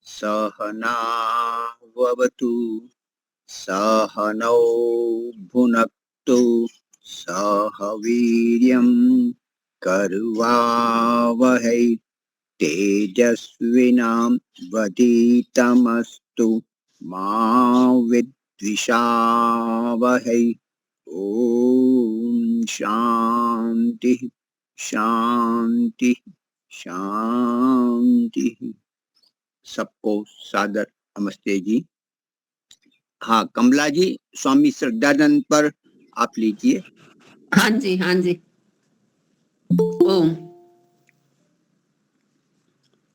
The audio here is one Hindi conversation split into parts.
सहनाववतु सहनौ भुनक्तु सह वीर्यं कर्वावहै तेजस्विनां वधीतमस्तु मा विद्विषावहै। ओम शांति शांति शांति। सबको सादर नमस्ते जी। हाँ कमला जी, स्वामी श्रद्धानंद पर आप लीजिए। हाँ जी हाँ जी। ओम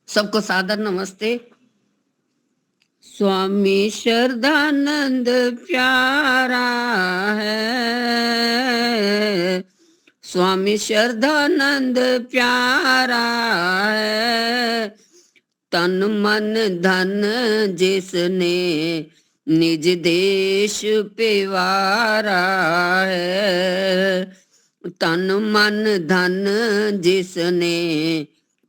सबको सादर नमस्ते। स्वामी श्रद्धानंद प्यारा है, स्वामी श्रद्धानंद प्यारा है। तन मन धन जिसने निज देश पे वारा है, तन मन धन जिसने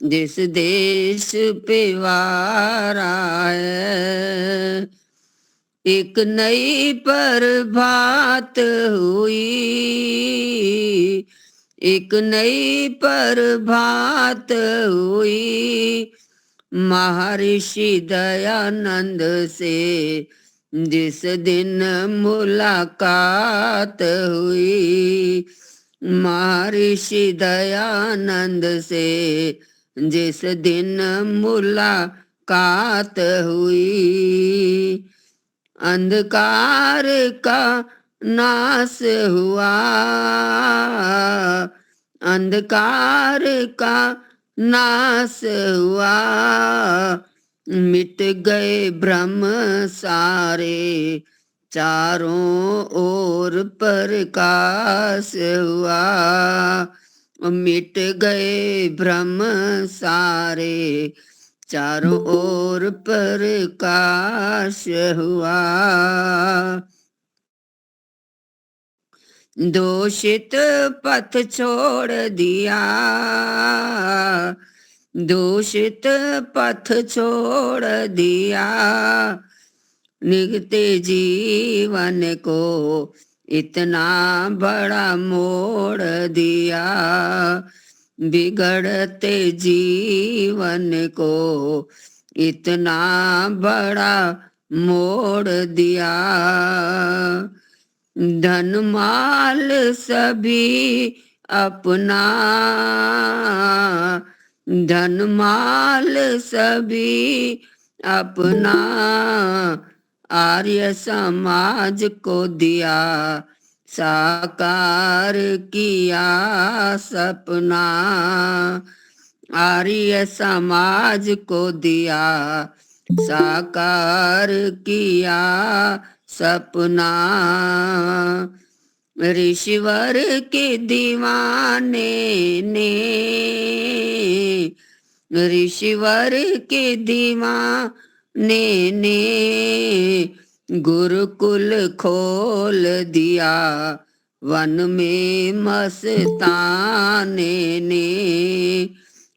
जिस देश पे वारा है। एक नई प्रभात हुई, एक नई प्रभात हुई, महर्षि दयानंद से जिस दिन मुलाकात हुई, महर्षि दयानंद से जिस दिन मुलाकात हुई। अंधकार का नाश हुआ, अंधकार का नाश हुआ, मिट गए भ्रम सारे, चारों ओर प्रकाश हुआ। मिट गए भ्रम सारे, चारों ओर प्रकाश हुआ। दूषित पथ छोड़ दिया, दूषित पथ छोड़ दिया, निगते जीवन को इतना बड़ा मोड़ दिया, बिगड़ते जीवन को इतना बड़ा मोड़ दिया। धन माल सभी अपना, धन माल सभी अपना, आर्य समाज को दिया साकार किया सपना, आर्य समाज को दिया साकार किया सपना। ऋषिवर के दीवाने ने, ऋषिवर के दीवाने ने गुरुकुल खोल दिया, वन में मस्ताने ने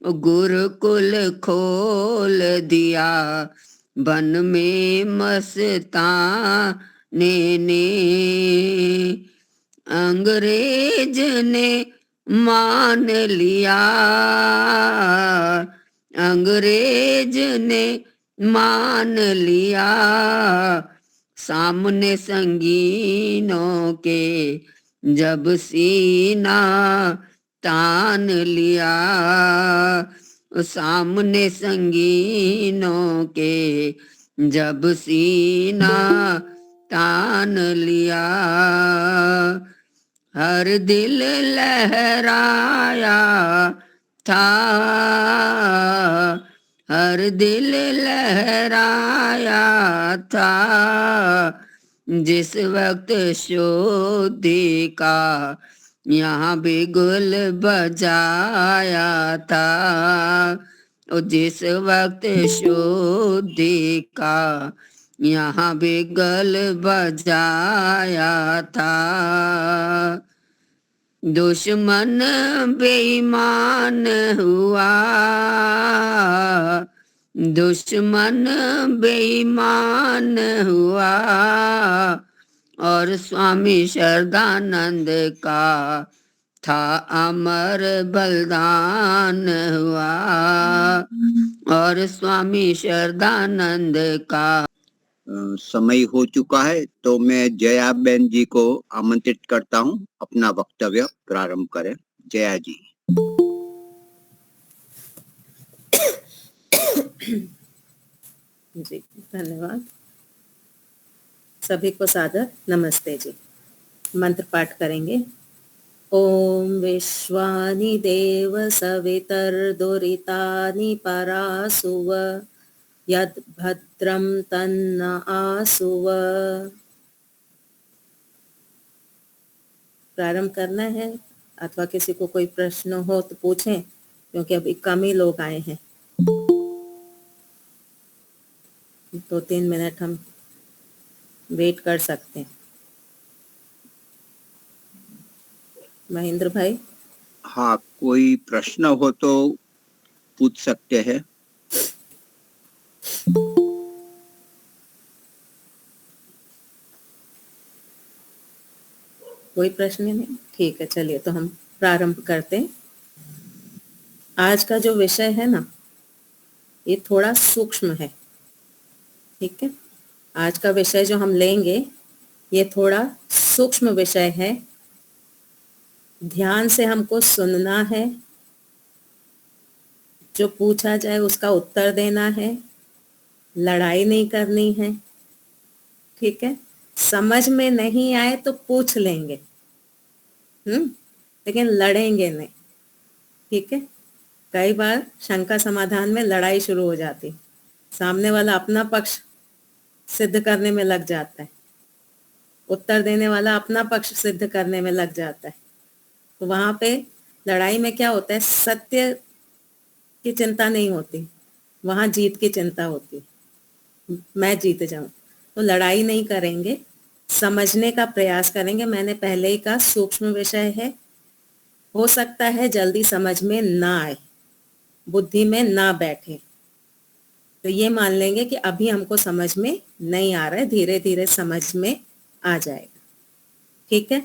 गुरुकुल खोल दिया, वन में मस्ताने ने। अंग्रेज ने मान लिया, अंग्रेज ने मान लिया, सामने संगीनों के जब सीना तान लिया, सामने संगीनों के जब सीना तान लिया। हर दिल लहराया था, हर दिल लहराया था, जिस वक्त शोधी का यहाँ भी गुल बजाया था, जिस वक्त शोधी का यहाँ भी गल बजाया था। दुश्मन बेईमान हुआ, दुश्मन बेईमान हुआ, और स्वामी श्रद्धानंद का था अमर बलिदान हुआ, और स्वामी श्रद्धानंद का। समय हो चुका है, तो मैं जया बहन जी को आमंत्रित करता हूं, अपना वक्तव्य प्रारंभ करें। जया जी। जी धन्यवाद। सभी को सादर नमस्ते जी। मंत्र पाठ करेंगे। ओम विश्वानि देव सवितर्दुरितानि परासुव, यद् भद्रं तन्न आसुव। प्रारंभ करना है, अथवा किसी को कोई प्रश्न हो तो पूछें, क्योंकि अभी कम ही लोग आए हैं। 2-3 मिनट हम वेट कर सकते हैं। महेंद्र भाई। हाँ, कोई प्रश्न हो तो पूछ सकते हैं। कोई प्रश्न नहीं? ठीक है, चलिए तो हम प्रारंभ करते हैं। आज का जो विषय है ना, ये थोड़ा सूक्ष्म है। ठीक है, आज का विषय जो हम लेंगे ये थोड़ा सूक्ष्म विषय है। ध्यान से हमको सुनना है, जो पूछा जाए उसका उत्तर देना है, लड़ाई नहीं करनी है। ठीक है, समझ में नहीं आए तो पूछ लेंगे, लेकिन लड़ेंगे नहीं। ठीक है, कई बार शंका समाधान में लड़ाई शुरू हो जाती, सामने वाला अपना पक्ष सिद्ध करने में लग जाता है, उत्तर देने वाला अपना पक्ष सिद्ध करने में लग जाता है। तो वहां पे लड़ाई में क्या होता है, सत्य की चिंता नहीं होती, वहां जीत की चिंता होती, मैं जीत जाऊं। तो लड़ाई नहीं करेंगे, समझने का प्रयास करेंगे। मैंने पहले ही कहा सूक्ष्म विषय है, हो सकता है जल्दी समझ में ना आए, बुद्धि में ना बैठे, तो ये मान लेंगे कि अभी हमको समझ में नहीं आ रहा है, धीरे धीरे समझ में आ जाएगा। ठीक है,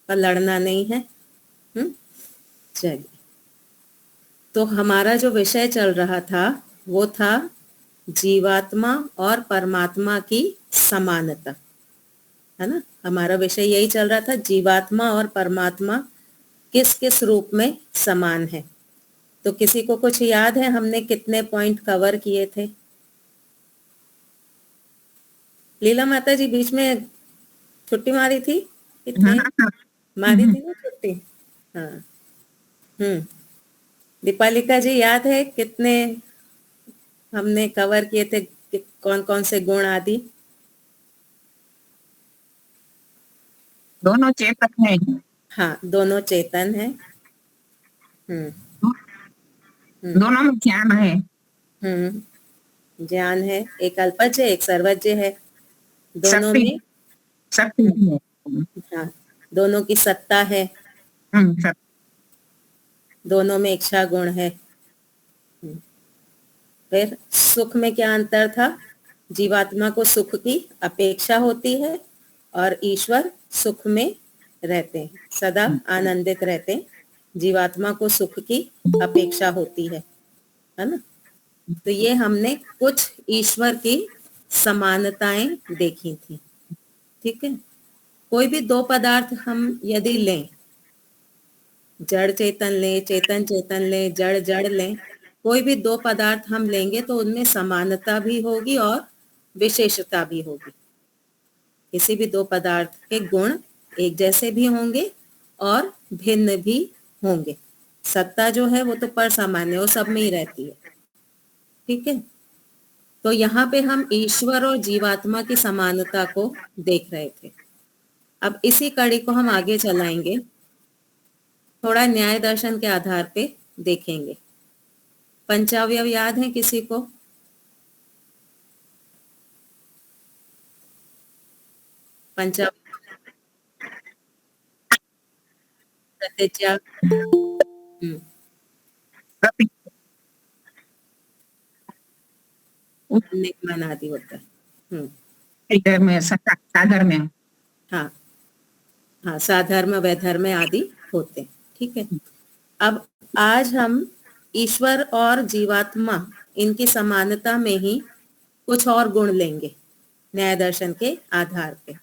पर लड़ना नहीं है। चलिए, तो हमारा जो विषय चल रहा था वो था जीवात्मा और परमात्मा की समानता, है ना। हमारा विषय यही चल रहा था, जीवात्मा और परमात्मा किस किस रूप में समान है। तो किसी को कुछ याद है हमने कितने पॉइंट कवर किए थे? लीला माता जी बीच में छुट्टी मारी थी? मारी थी ना छुट्टी? हाँ। दीपालिका जी याद है कितने हमने कवर किए थे, कौन कौन से गुण आदि? दोनों चेतन है। हाँ, दोनों चेतन है। दोनों में ज्ञान है। ज्ञान है, एक अल्पज्य एक सर्वज्ञ है। दोनों शक्ति, में शक्ति है। हाँ, दोनों की सत्ता है। दोनों में इच्छा गुण है। फिर सुख में क्या अंतर था? जीवात्मा को सुख की अपेक्षा होती है और ईश्वर सुख में रहते हैं, सदा आनंदित रहते हैं। जीवात्मा को सुख की अपेक्षा होती है ना। तो ये हमने कुछ ईश्वर की समानताएं देखी थी। ठीक है, कोई भी दो पदार्थ हम यदि लें, जड़ चेतन लें, चेतन चेतन लें, जड़ जड़ लें, कोई भी दो पदार्थ हम लेंगे तो उनमें समानता भी होगी और विशेषता भी होगी। किसी भी दो पदार्थ के गुण एक जैसे भी होंगे और भिन्न भी होंगे। सत्ता जो है वो तो पर सामान्य, वो सब में ही रहती है। ठीक है, तो यहाँ पे हम ईश्वर और जीवात्मा की समानता को देख रहे थे। अब इसी कड़ी को हम आगे चलाएंगे, थोड़ा न्याय दर्शन के आधार पे देखेंगे। पंचावयव याद है किसी को? प्रतिज्ञा। प्रति- निगमन आदि होता है। इधर में सागर में हाँ हाँ, साधर्म वैधर्म आदि होते हैं। ठीक है, अब आज हम ईश्वर और जीवात्मा इनकी समानता में ही कुछ और गुण लेंगे न्याय दर्शन के आधार पे।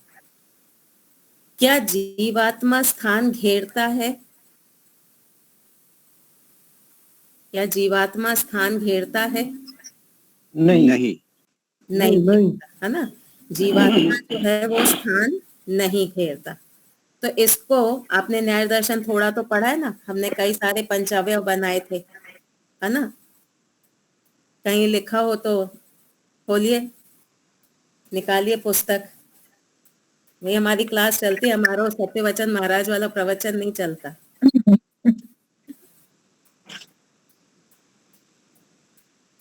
क्या जीवात्मा स्थान घेरता है? क्या जीवात्मा स्थान घेरता है? नहीं नहीं घेरता, है ना। जीवात्मा जो है वो स्थान नहीं घेरता। तो इसको आपने न्याय दर्शन थोड़ा तो पढ़ा है ना, हमने कई सारे पंचावयव बनाए थे, है ना। कहीं लिखा हो तो खोलिए, निकालिए पुस्तक। वही हमारी क्लास चलती है, हमारा सत्यवचन महाराज वाला प्रवचन नहीं चलता।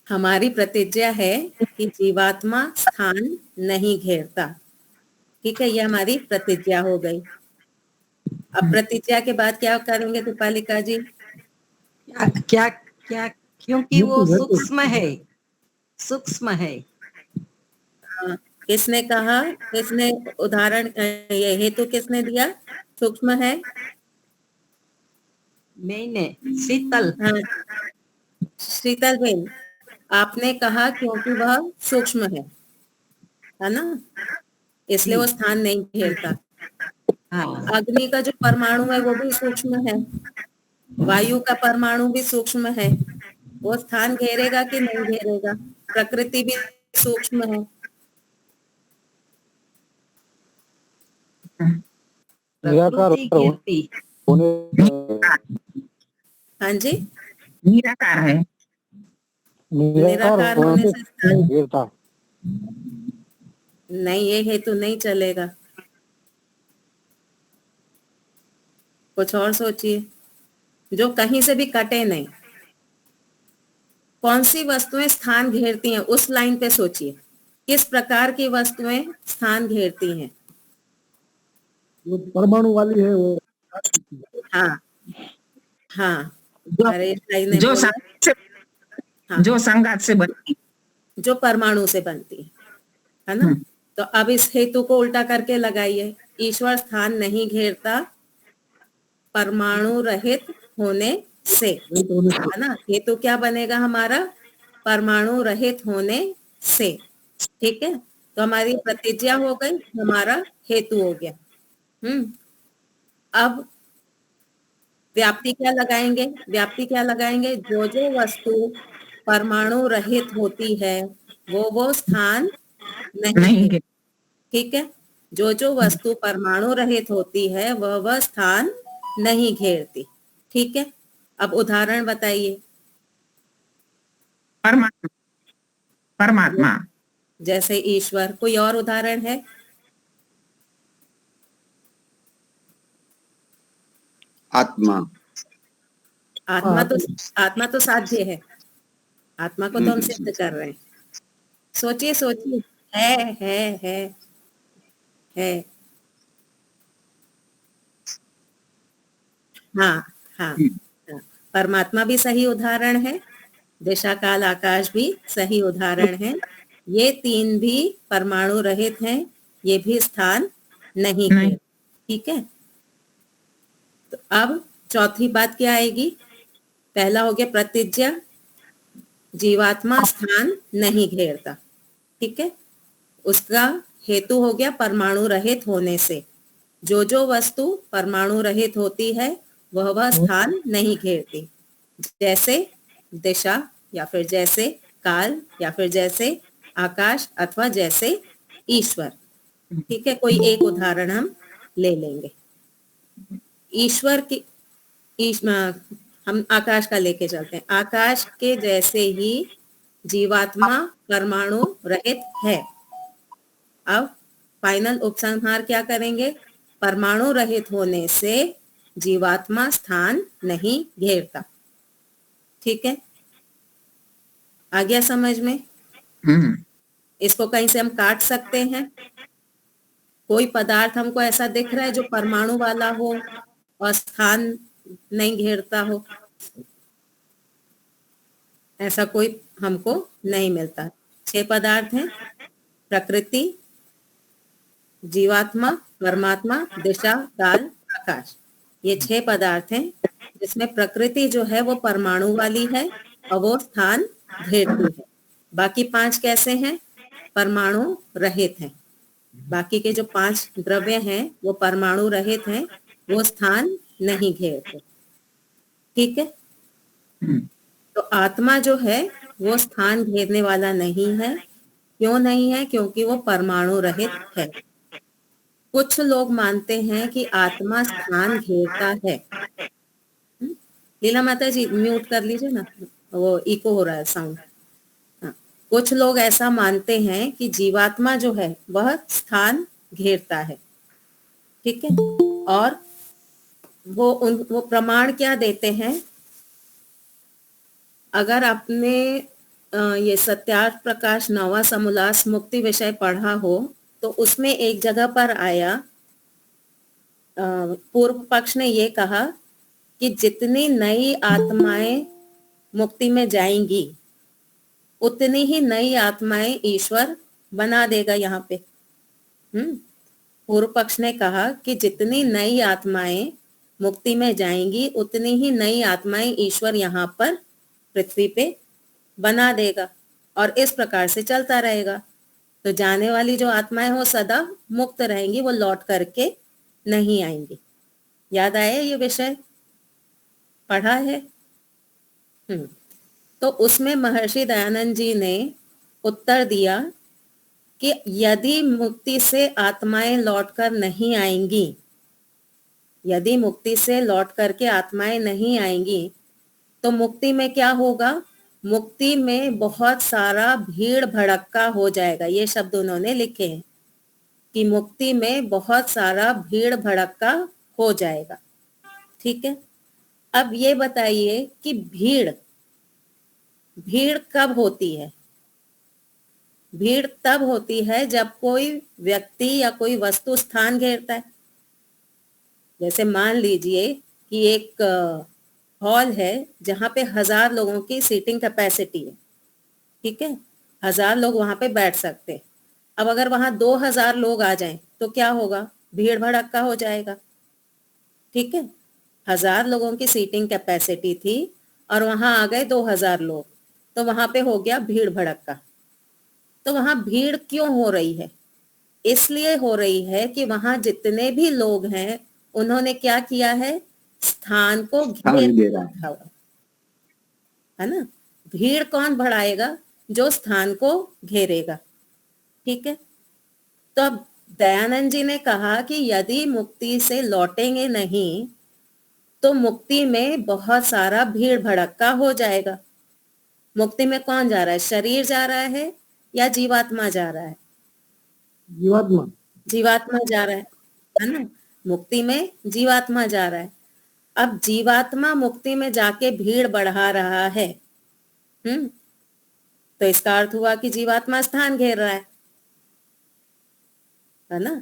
हमारी प्रतिज्ञा है कि जीवात्मा स्थान नहीं घेरता। ठीक है, ये हमारी प्रतिज्ञा हो गई। अब प्रतिज्ञा के बाद क्या करेंगे कृपालिका जी? क्या क्या क्योंकि वो सूक्ष्म है, सूक्ष्म है। किसने कहा? किसने उदाहरण, ये हेतु किसने दिया? सूक्ष्म है। मैंने शीतल, हाँ, शीतल बेन, आपने कहा क्योंकि वह सूक्ष्म है ना, इसलिए वो स्थान नहीं घेरता। हाँ अग्नि का जो परमाणु है वो भी सूक्ष्म है, वायु का परमाणु भी सूक्ष्म है, वो स्थान घेरेगा कि नहीं घेरेगा? प्रकृति भी सूक्ष्म है। प्रकृति घेरती, हाँ जी, निराकार है। निराकार होने से स्थान नहीं, ये हेतु नहीं चलेगा। कुछ और सोचिए जो कहीं से भी कटे नहीं। कौन सी वस्तुएं स्थान घेरती हैं, उस लाइन पे सोचिए। किस प्रकार की वस्तुएं स्थान घेरती हैं? जो परमाणु वाली है वो। हाँ हाँ, जो अरे इस लाइन ने जो बोला, संगात से हाँ, जो संगात से बनती जो परमाणु से बनती है ना। तो अब इस हेतु को उल्टा करके लगाइए। ईश्वर स्थान नहीं घेरता परमाणु रहित होने से, है ना। हेतु क्या बनेगा हमारा? परमाणु रहित होने से। ठीक है, तो हमारी प्रतिज्ञा हो गई, हमारा हेतु हो गया। अब व्याप्ति क्या लगाएंगे? व्याप्ति क्या लगाएंगे? जो जो वस्तु परमाणु रहित होती है वो स्थान नहीं नहीं घेरती। ठीक है, जो जो वस्तु परमाणु रहित होती है वह स्थान नहीं घेरती। ठीक है, अब उदाहरण बताइए। परमात्मा परमात्मा जैसे ईश्वर, कोई और उदाहरण है? आत्मा आत्मा तो साध्य है, आत्मा को तो हम सिद्ध कर रहे हैं। सोचिए सोचिए, है। हाँ हाँ हाँ, परमात्मा भी सही उदाहरण है, दिशा काल आकाश भी सही उदाहरण है। ये तीन भी परमाणु रहित हैं, ये भी स्थान नहीं नहीं। घेर। ठीक है, तो अब चौथी बात क्या आएगी? पहला हो गया प्रतिज्ञा, जीवात्मा स्थान नहीं घेरता। ठीक है, उसका हेतु हो गया परमाणु रहित होने से। जो जो वस्तु परमाणु रहित होती है वह स्थान नहीं घेरती, जैसे दिशा, या फिर जैसे काल, या फिर जैसे आकाश, अथवा जैसे ईश्वर। ठीक है, कोई एक उदाहरण हम ले लेंगे। ईश्वर की हम आकाश का लेके चलते हैं। आकाश के जैसे ही जीवात्मा परमाणु रहित है। अब फाइनल उपसंहार क्या करेंगे? परमाणु रहित होने से जीवात्मा स्थान नहीं घेरता। ठीक है, आ गया समझ में? इसको कहीं से हम काट सकते हैं। कोई पदार्थ हमको ऐसा दिख रहा है जो परमाणु वाला हो, और स्थान नहीं घेरता हो, ऐसा कोई हमको नहीं मिलता। 6 पदार्थ हैं, प्रकृति, जीवात्मा, परमात्मा, दिशा, काल, प्रकाश। ये 6 पदार्थ हैं जिसमें प्रकृति जो है वो परमाणु वाली है और वो स्थान घेरती है। बाकी 5 कैसे हैं? परमाणु रहित हैं। बाकी के जो 5 द्रव्य हैं वो परमाणु रहित हैं, वो स्थान नहीं घेरते। ठीक है, तो आत्मा जो है वो स्थान घेरने वाला नहीं है। क्यों नहीं है? क्योंकि वो परमाणु रहित है। कुछ लोग मानते हैं कि आत्मा स्थान घेरता है। लीला माता जी म्यूट कर लीजिए ना, वो इको हो रहा है साउंड। कुछ लोग ऐसा मानते हैं कि जीवात्मा जो है वह स्थान घेरता है। ठीक है, और वो प्रमाण क्या देते हैं? अगर आपने ये सत्यार्थ प्रकाश नवा समोल्लास मुक्ति विषय पढ़ा हो तो उसमें एक जगह पर आया, पूर्व पक्ष ने ये कहा कि जितनी नई आत्माएं मुक्ति में जाएंगी उतनी ही नई आत्माएं ईश्वर बना देगा यहाँ पे। पूर्व पक्ष ने कहा कि जितनी नई आत्माएं मुक्ति में जाएंगी उतनी ही नई आत्माएं ईश्वर यहाँ पर पृथ्वी पे बना देगा और इस प्रकार से चलता रहेगा। तो जाने वाली जो आत्माएं वो सदा मुक्त रहेंगी, वो लौट करके नहीं आएंगी। याद आया ये विषय? पढ़ा है? तो उसमें महर्षि दयानंद जी ने उत्तर दिया कि यदि मुक्ति से आत्माएं लौटकर नहीं आएंगी, यदि मुक्ति से लौट करके आत्माएं नहीं आएंगी तो मुक्ति में क्या होगा? मुक्ति में बहुत सारा भीड़ भड़क्का हो जाएगा। ये शब्द उन्होंने लिखे हैं कि मुक्ति में बहुत सारा भीड़ भड़क्का हो जाएगा। ठीक है, अब ये बताइए कि भीड़ कब होती है? भीड़ तब होती है जब कोई व्यक्ति या कोई वस्तु स्थान घेरता है। जैसे मान लीजिए कि एक हॉल है जहां पे 1000 लोगों की सीटिंग कैपेसिटी है। ठीक है, 1000 लोग वहां पे बैठ सकते हैं। अब अगर वहां 2000 लोग आ जाएं तो क्या होगा? भीड़ भड़क्का हो जाएगा। ठीक है, 1000 लोगों की सीटिंग कैपेसिटी थी और वहां आ गए 2000 लोग, तो वहां पे हो गया भीड़ भड़क्का। तो वहां भीड़ क्यों हो रही है? इसलिए हो रही है कि वहां जितने भी लोग हैं उन्होंने क्या किया है? स्थान को घेर रखा हुआ है ना। भीड़ कौन बढ़ाएगा? जो स्थान को घेरेगा। ठीक है, तो अब दयानंद जी ने कहा कि यदि मुक्ति से लौटेंगे नहीं तो मुक्ति में बहुत सारा भीड़ भड़क्का हो जाएगा। मुक्ति में कौन जा रहा है? शरीर जा रहा है या जीवात्मा जा रहा है? जीवात्मा। जीवात्मा जा रहा है ना। मुक्ति में जीवात्मा जा रहा है। अब जीवात्मा मुक्ति में जाके भीड़ बढ़ा रहा है, तो इसका अर्थ हुआ कि जीवात्मा स्थान घेर रहा है ना।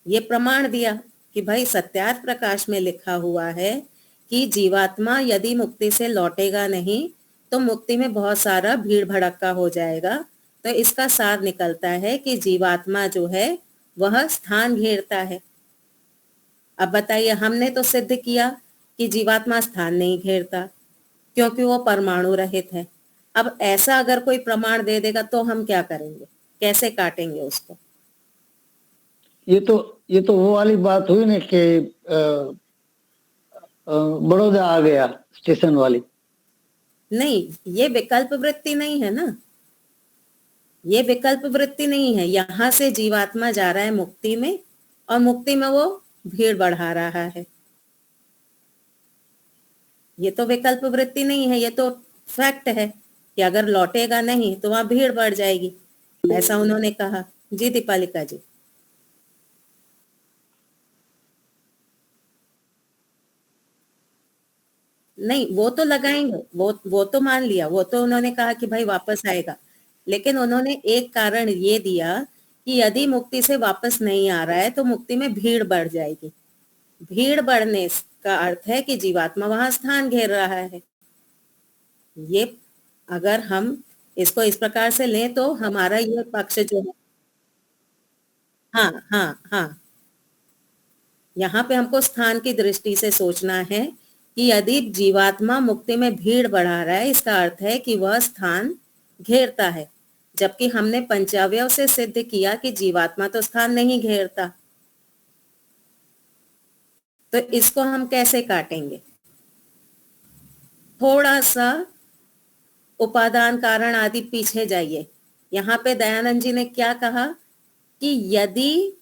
ये प्रमाण दिया कि भाई सत्यार्थ प्रकाश में लिखा हुआ है कि जीवात्मा यदि मुक्ति से लौटेगा नहीं तो मुक्ति में बहुत सारा भीड़ भड़क्का हो जाएगा। तो इसका सार निकलता है कि जीवात्मा जो है वह स्थान घेरता है। अब बताइए, हमने तो सिद्ध किया कि जीवात्मा स्थान नहीं घेरता क्योंकि वो परमाणु रहित है। अब ऐसा अगर कोई प्रमाण दे देगा तो हम क्या करेंगे? कैसे काटेंगे उसको? ये तो वो वाली बात हुई ना कि बड़ौदा आ गया स्टेशन वाली। नहीं, ये विकल्प वृत्ति नहीं है ना। ये विकल्प वृत्ति नहीं है। यहाँ से जीवात्मा जा रहा है मुक्ति में और मुक्ति में वो भीड़ बढ़ा रहा है। ये तो विकल्प वृत्ति नहीं है, ये तो फैक्ट है कि अगर लौटेगा नहीं तो वहां भीड़ बढ़ जाएगी, ऐसा उन्होंने कहा। जी दीपालिका जी। नहीं, वो तो लगाएंगे, वो तो मान लिया, वो तो उन्होंने कहा कि भाई वापस आएगा। लेकिन उन्होंने एक कारण ये दिया कि यदि मुक्ति से वापस नहीं आ रहा है तो मुक्ति में भीड़ बढ़ जाएगी। भीड़ बढ़ने का अर्थ है कि जीवात्मा वहां स्थान घेर रहा है। ये अगर हम इसको इस प्रकार से लें तो हमारा ये पक्ष जो है, हाँ हाँ हाँ, यहाँ पे हमको स्थान की दृष्टि से सोचना है कि यदि जीवात्मा मुक्ति में भीड़ बढ़ा रहा है, इसका अर्थ है कि वह स्थान घेरता है, जबकि हमने पंचावयव से सिद्ध किया कि जीवात्मा तो स्थान नहीं घेरता। तो इसको हम कैसे काटेंगे? थोड़ा सा उपादान कारण आदि पीछे जाइए। यहाँ पे दयानंद जी ने क्या कहा कि यदि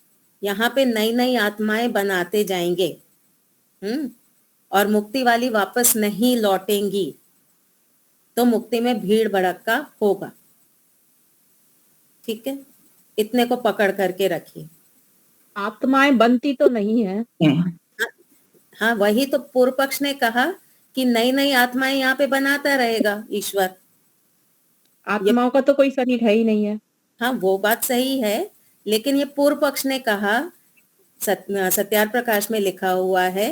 यहाँ पे नई नई आत्माएं बनाते जाएंगे और मुक्ति वाली वापस नहीं लौटेंगी तो मुक्ति में भीड़ भड़का होगा। ठीक है, इतने को पकड़ करके रखिए। आत्माएं बनती तो नहीं है। हाँ, वही तो पूर्व पक्ष ने कहा कि नई नई आत्माएं यहाँ पे बनाता रहेगा ईश्वर। आत्माओं का तो कोई शरीर है ही नहीं है। हाँ, वो बात सही है, लेकिन ये पूर्व पक्ष ने कहा, सत्यार प्रकाश में लिखा हुआ है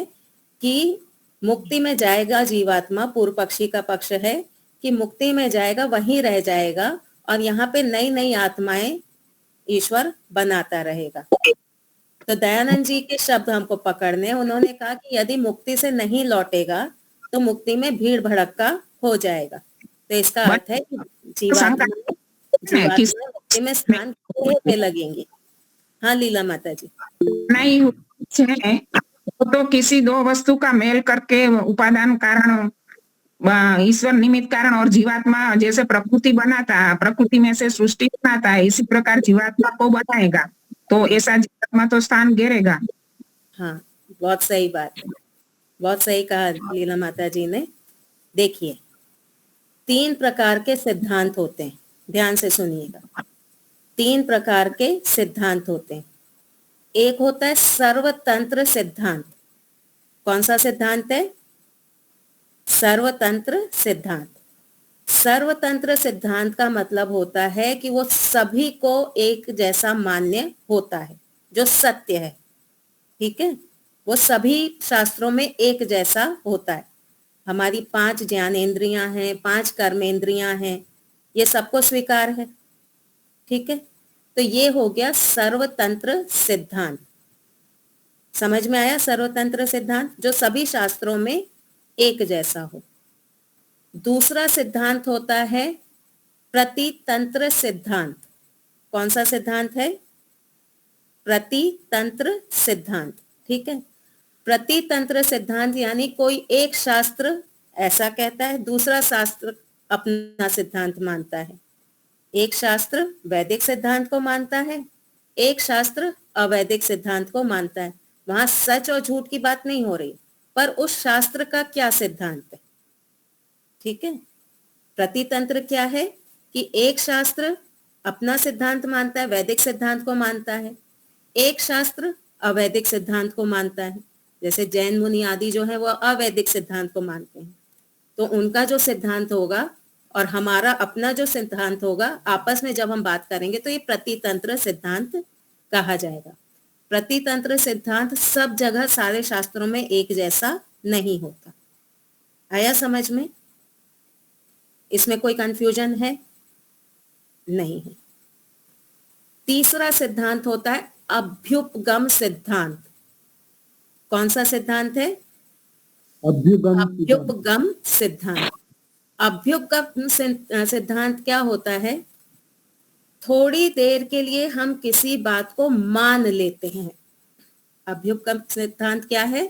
कि मुक्ति में जाएगा जीवात्मा, पूर्व पक्षी का पक्ष है कि मुक्ति में जाएगा, वहीं रह जाएगा और यहाँ पे नई नई आत्माएं ईश्वर बनाता रहेगा। तो दयानंद जी के शब्द हमको पकड़ने, उन्होंने कहा कि यदि मुक्ति से नहीं लौटेगा तो मुक्ति में भीड़ भड़का हो जाएगा। तो इसका अर्थ है कि जीवात्मा मुक्ति में स्थान पे लगेंगे। हाँ लीला माता जी। नहीं है तो किसी दो वस्तु का मेल करके उपादान कारण ईश्वर निमित्त कारण और जीवात्मा जैसे प्रकृति बनाता है, प्रकृति में से सृष्टि बनाता है, इसी प्रकार जीवात्मा को बनाएगा तो ऐसा जीवात्मा तो स्थान घेरेगा। हाँ, बहुत सही बात है, बहुत सही कहा लीला माता जी ने। देखिए, 3 प्रकार के सिद्धांत होते हैं, ध्यान से सुनिएगा। 3 प्रकार के सिद्धांत होते हैं। एक होता है सर्वतंत्र सिद्धांत। कौन सा सिद्धांत है? सर्वतंत्र सिद्धांत। सर्वतंत्र सिद्धांत का मतलब होता है कि वो सभी को एक जैसा मान्य होता है, जो सत्य है। ठीक है, वो सभी शास्त्रों में एक जैसा होता है। हमारी 5 ज्ञानेंद्रियां हैं, 5 कर्मेंद्रियां हैं, ये सबको स्वीकार है। ठीक है, तो ये हो गया सर्वतंत्र सिद्धांत। समझ में आया? सर्वतंत्र सिद्धांत जो सभी शास्त्रों में एक जैसा हो। दूसरा सिद्धांत होता है प्रतितंत्र सिद्धांत। कौन सा सिद्धांत है? प्रतितंत्र सिद्धांत। ठीक है, प्रतितंत्र सिद्धांत यानी कोई एक शास्त्र ऐसा कहता है, दूसरा शास्त्र अपना सिद्धांत मानता है। एक शास्त्र वैदिक सिद्धांत को मानता है, एक शास्त्र अवैदिक सिद्धांत को मानता है। वहां सच और झूठ की बात नहीं हो रही, पर उस शास्त्र का क्या सिद्धांत है। ठीक है, प्रतितंत्र क्या है कि एक शास्त्र अपना सिद्धांत मानता है, वैदिक सिद्धांत को मानता है, एक शास्त्र अवैदिक सिद्धांत को मानता है। जैसे जैन मुनि आदि जो है वो अवैदिक सिद्धांत को मानते हैं, तो उनका जो सिद्धांत होगा और हमारा अपना जो सिद्धांत होगा, आपस में जब हम बात करेंगे तो ये प्रतितंत्र सिद्धांत कहा जाएगा। प्रतितंत्र सिद्धांत सब जगह सारे शास्त्रों में एक जैसा नहीं होता। आया समझ में? इसमें कोई कंफ्यूजन है? नहीं है। तीसरा सिद्धांत होता है अभ्युपगम सिद्धांत। कौन सा सिद्धांत है? अभ्युपगम सिद्धांत। अभ्युपगम सिद्धांत क्या होता है? थोड़ी देर के लिए हम किसी बात को मान लेते हैं। अभ्युपगम सिद्धांत क्या है?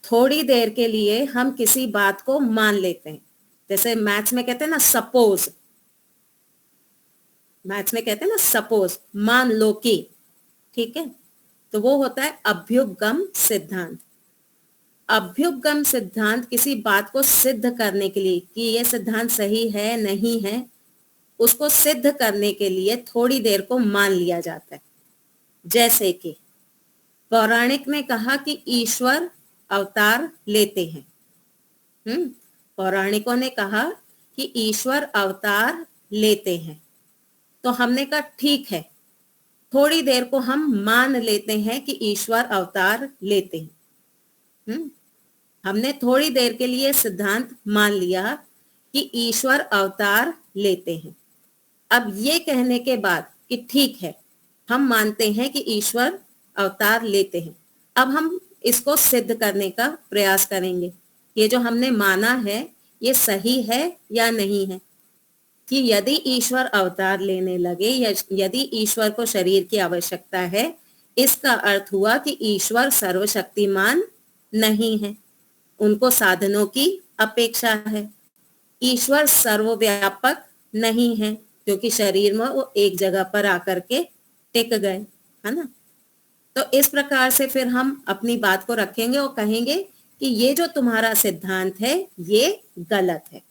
थोड़ी देर के लिए हम किसी बात को मान लेते हैं। जैसे मैथ्स में कहते हैं ना सपोज, मैथ्स में कहते हैं ना सपोज, मान लो कि। ठीक है, तो वो होता है अभ्युपगम सिद्धांत। अभ्युपगम सिद्धांत किसी बात को सिद्ध करने के लिए कि ये सिद्धांत सही है नहीं है, उसको सिद्ध करने के लिए थोड़ी देर को मान लिया जाता है। जैसे कि पौराणिक ने कहा कि ईश्वर अवतार लेते हैं। पौराणिकों ने कहा कि ईश्वर अवतार लेते हैं, तो हमने कहा ठीक है, थोड़ी देर को हम मान लेते हैं कि ईश्वर अवतार लेते हैं। हमने थोड़ी देर के लिए सिद्धांत मान लिया कि ईश्वर अवतार लेते हैं। अब ये कहने के बाद कि ठीक है, हम मानते हैं कि ईश्वर अवतार लेते हैं, अब हम इसको सिद्ध करने का प्रयास करेंगे। ये जो हमने माना है ये सही है या नहीं है, कि यदि ईश्वर अवतार लेने लगे या यदि ईश्वर को शरीर की आवश्यकता है, इसका अर्थ हुआ कि ईश्वर सर्वशक्तिमान नहीं है, उनको साधनों की अपेक्षा है। ईश्वर सर्वव्यापक नहीं है, क्योंकि शरीर में वो एक जगह पर आकर के टिक गए, है ना। तो इस प्रकार से फिर हम अपनी बात को रखेंगे और कहेंगे कि ये जो तुम्हारा सिद्धांत है ये गलत है।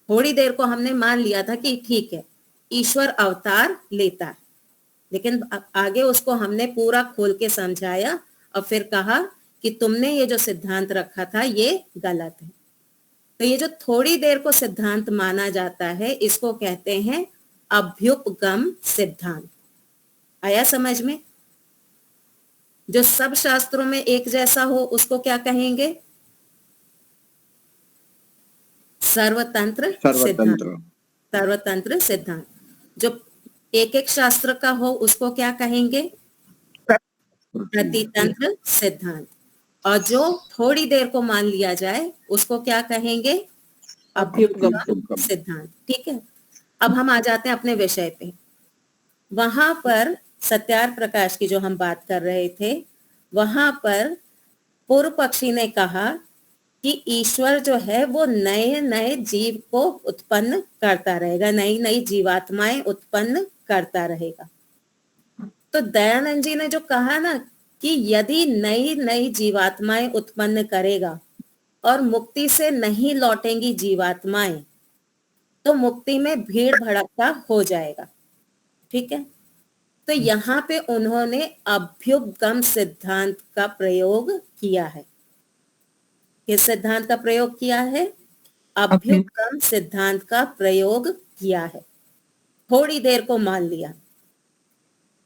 थोड़ी देर को हमने मान लिया था कि ठीक है, ईश्वर अवतार लेता है, लेकिन आगे उसको हमने पूरा खोल के समझाया और फिर कहा कि तुमने ये जो सिद्धांत रखा था ये गलत है। तो ये जो थोड़ी देर को सिद्धांत माना जाता है इसको कहते हैं अभ्युपगम सिद्धांत। आया समझ में? जो सब शास्त्रों में एक जैसा हो उसको क्या कहेंगे? सर्वतंत्र सिद्धांत। सर्वतंत्र सिद्धांत। जो एक एक शास्त्र का हो उसको क्या कहेंगे? प्रतितंत्र सिद्धांत। और जो थोड़ी देर को मान लिया जाए उसको क्या कहेंगे? अभ्युपगम सिद्धांत। ठीक है, अब हम आ जाते हैं अपने विषय पे। वहां पर सत्यार प्रकाश की जो हम बात कर रहे थे, वहां पर पूर्व पक्षी ने कहा कि ईश्वर जो है वो नए नए जीव को उत्पन्न करता रहेगा, नई नई जीवात्माएं उत्पन्न करता रहेगा। तो दयानंद जी ने जो कहा ना कि यदि नई नई जीवात्माएं उत्पन्न करेगा और मुक्ति से नहीं लौटेंगी जीवात्माएं, तो मुक्ति में भीड़ भड़का हो जाएगा। ठीक है, तो यहाँ पे उन्होंने अभ्युपगम सिद्धांत का प्रयोग किया है। किस सिद्धांत का प्रयोग किया है? अभ्युपगम सिद्धांत का प्रयोग किया है। थोड़ी देर को मान लिया।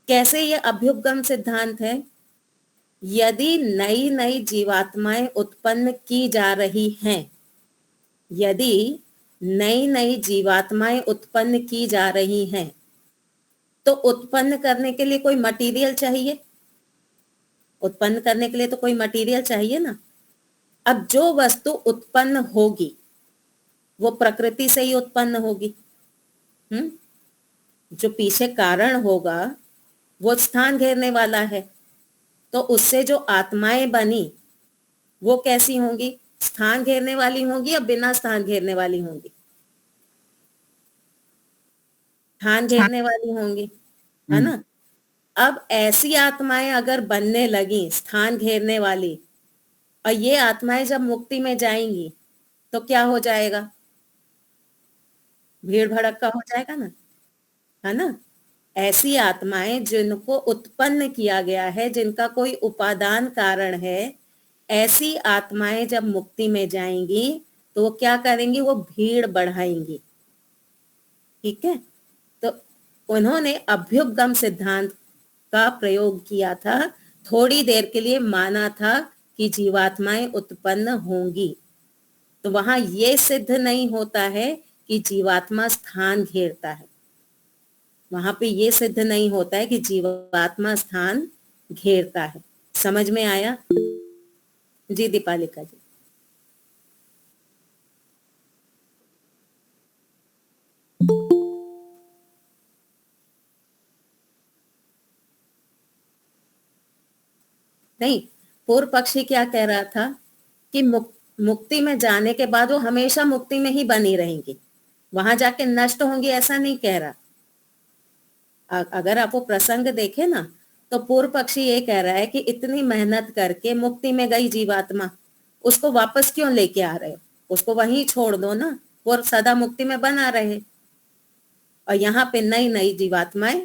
कैसे ये अभ्युपगम सिद्धांत है? यदि नई नई जीवात्माएं उत्पन्न की जा रही हैं, यदि नई नई जीवात्माएं उत्पन्न की जा रही हैं, तो उत्पन्न करने के लिए कोई मटेरियल चाहिए। उत्पन्न करने के लिए तो कोई मटेरियल चाहिए ना। अब जो वस्तु उत्पन्न होगी वो प्रकृति से ही उत्पन्न होगी। जो पीछे कारण होगा वो स्थान घेरने वाला है, तो उससे जो आत्माएं बनी वो कैसी होंगी? स्थान घेरने वाली होंगी या बिना स्थान घेरने वाली होंगी? स्थान घेरने वाली होंगी, है ना। अब ऐसी आत्माएं अगर बनने लगी स्थान घेरने वाली, और ये आत्माएं जब मुक्ति में जाएंगी तो क्या हो जाएगा? भीड़ भड़का हो जाएगा ना, है ना। ऐसी आत्माएं जिनको उत्पन्न किया गया है, जिनका कोई उपादान कारण है, ऐसी आत्माएं जब मुक्ति में जाएंगी तो वो क्या करेंगी? वो भीड़ बढ़ाएंगी। ठीक है, तो उन्होंने अभ्युपगम सिद्धांत का प्रयोग किया था। थोड़ी देर के लिए माना था कि जीवात्माएं उत्पन्न होंगी, तो वहां ये सिद्ध नहीं होता है कि जीवात्मा स्थान घेरता है। वहां पे ये सिद्ध नहीं होता है कि जीवात्मा स्थान घेरता है। समझ में आया जी दीपालिका जी? नहीं, पूर्व पक्षी क्या कह रहा था कि मुक्ति में जाने के बाद वो हमेशा मुक्ति में ही बनी रहेंगी, वहां जाके नष्ट होंगी, ऐसा नहीं कह रहा। अगर आप वो प्रसंग देखे ना तो पूर्व पक्षी ये कह रहा है कि इतनी मेहनत करके मुक्ति में गई जीवात्मा, उसको वापस क्यों लेके आ रहे हो? उसको वहीं छोड़ दो ना, वो सदा मुक्ति में बना रहे, और यहाँ पे नई नई जीवात्माएं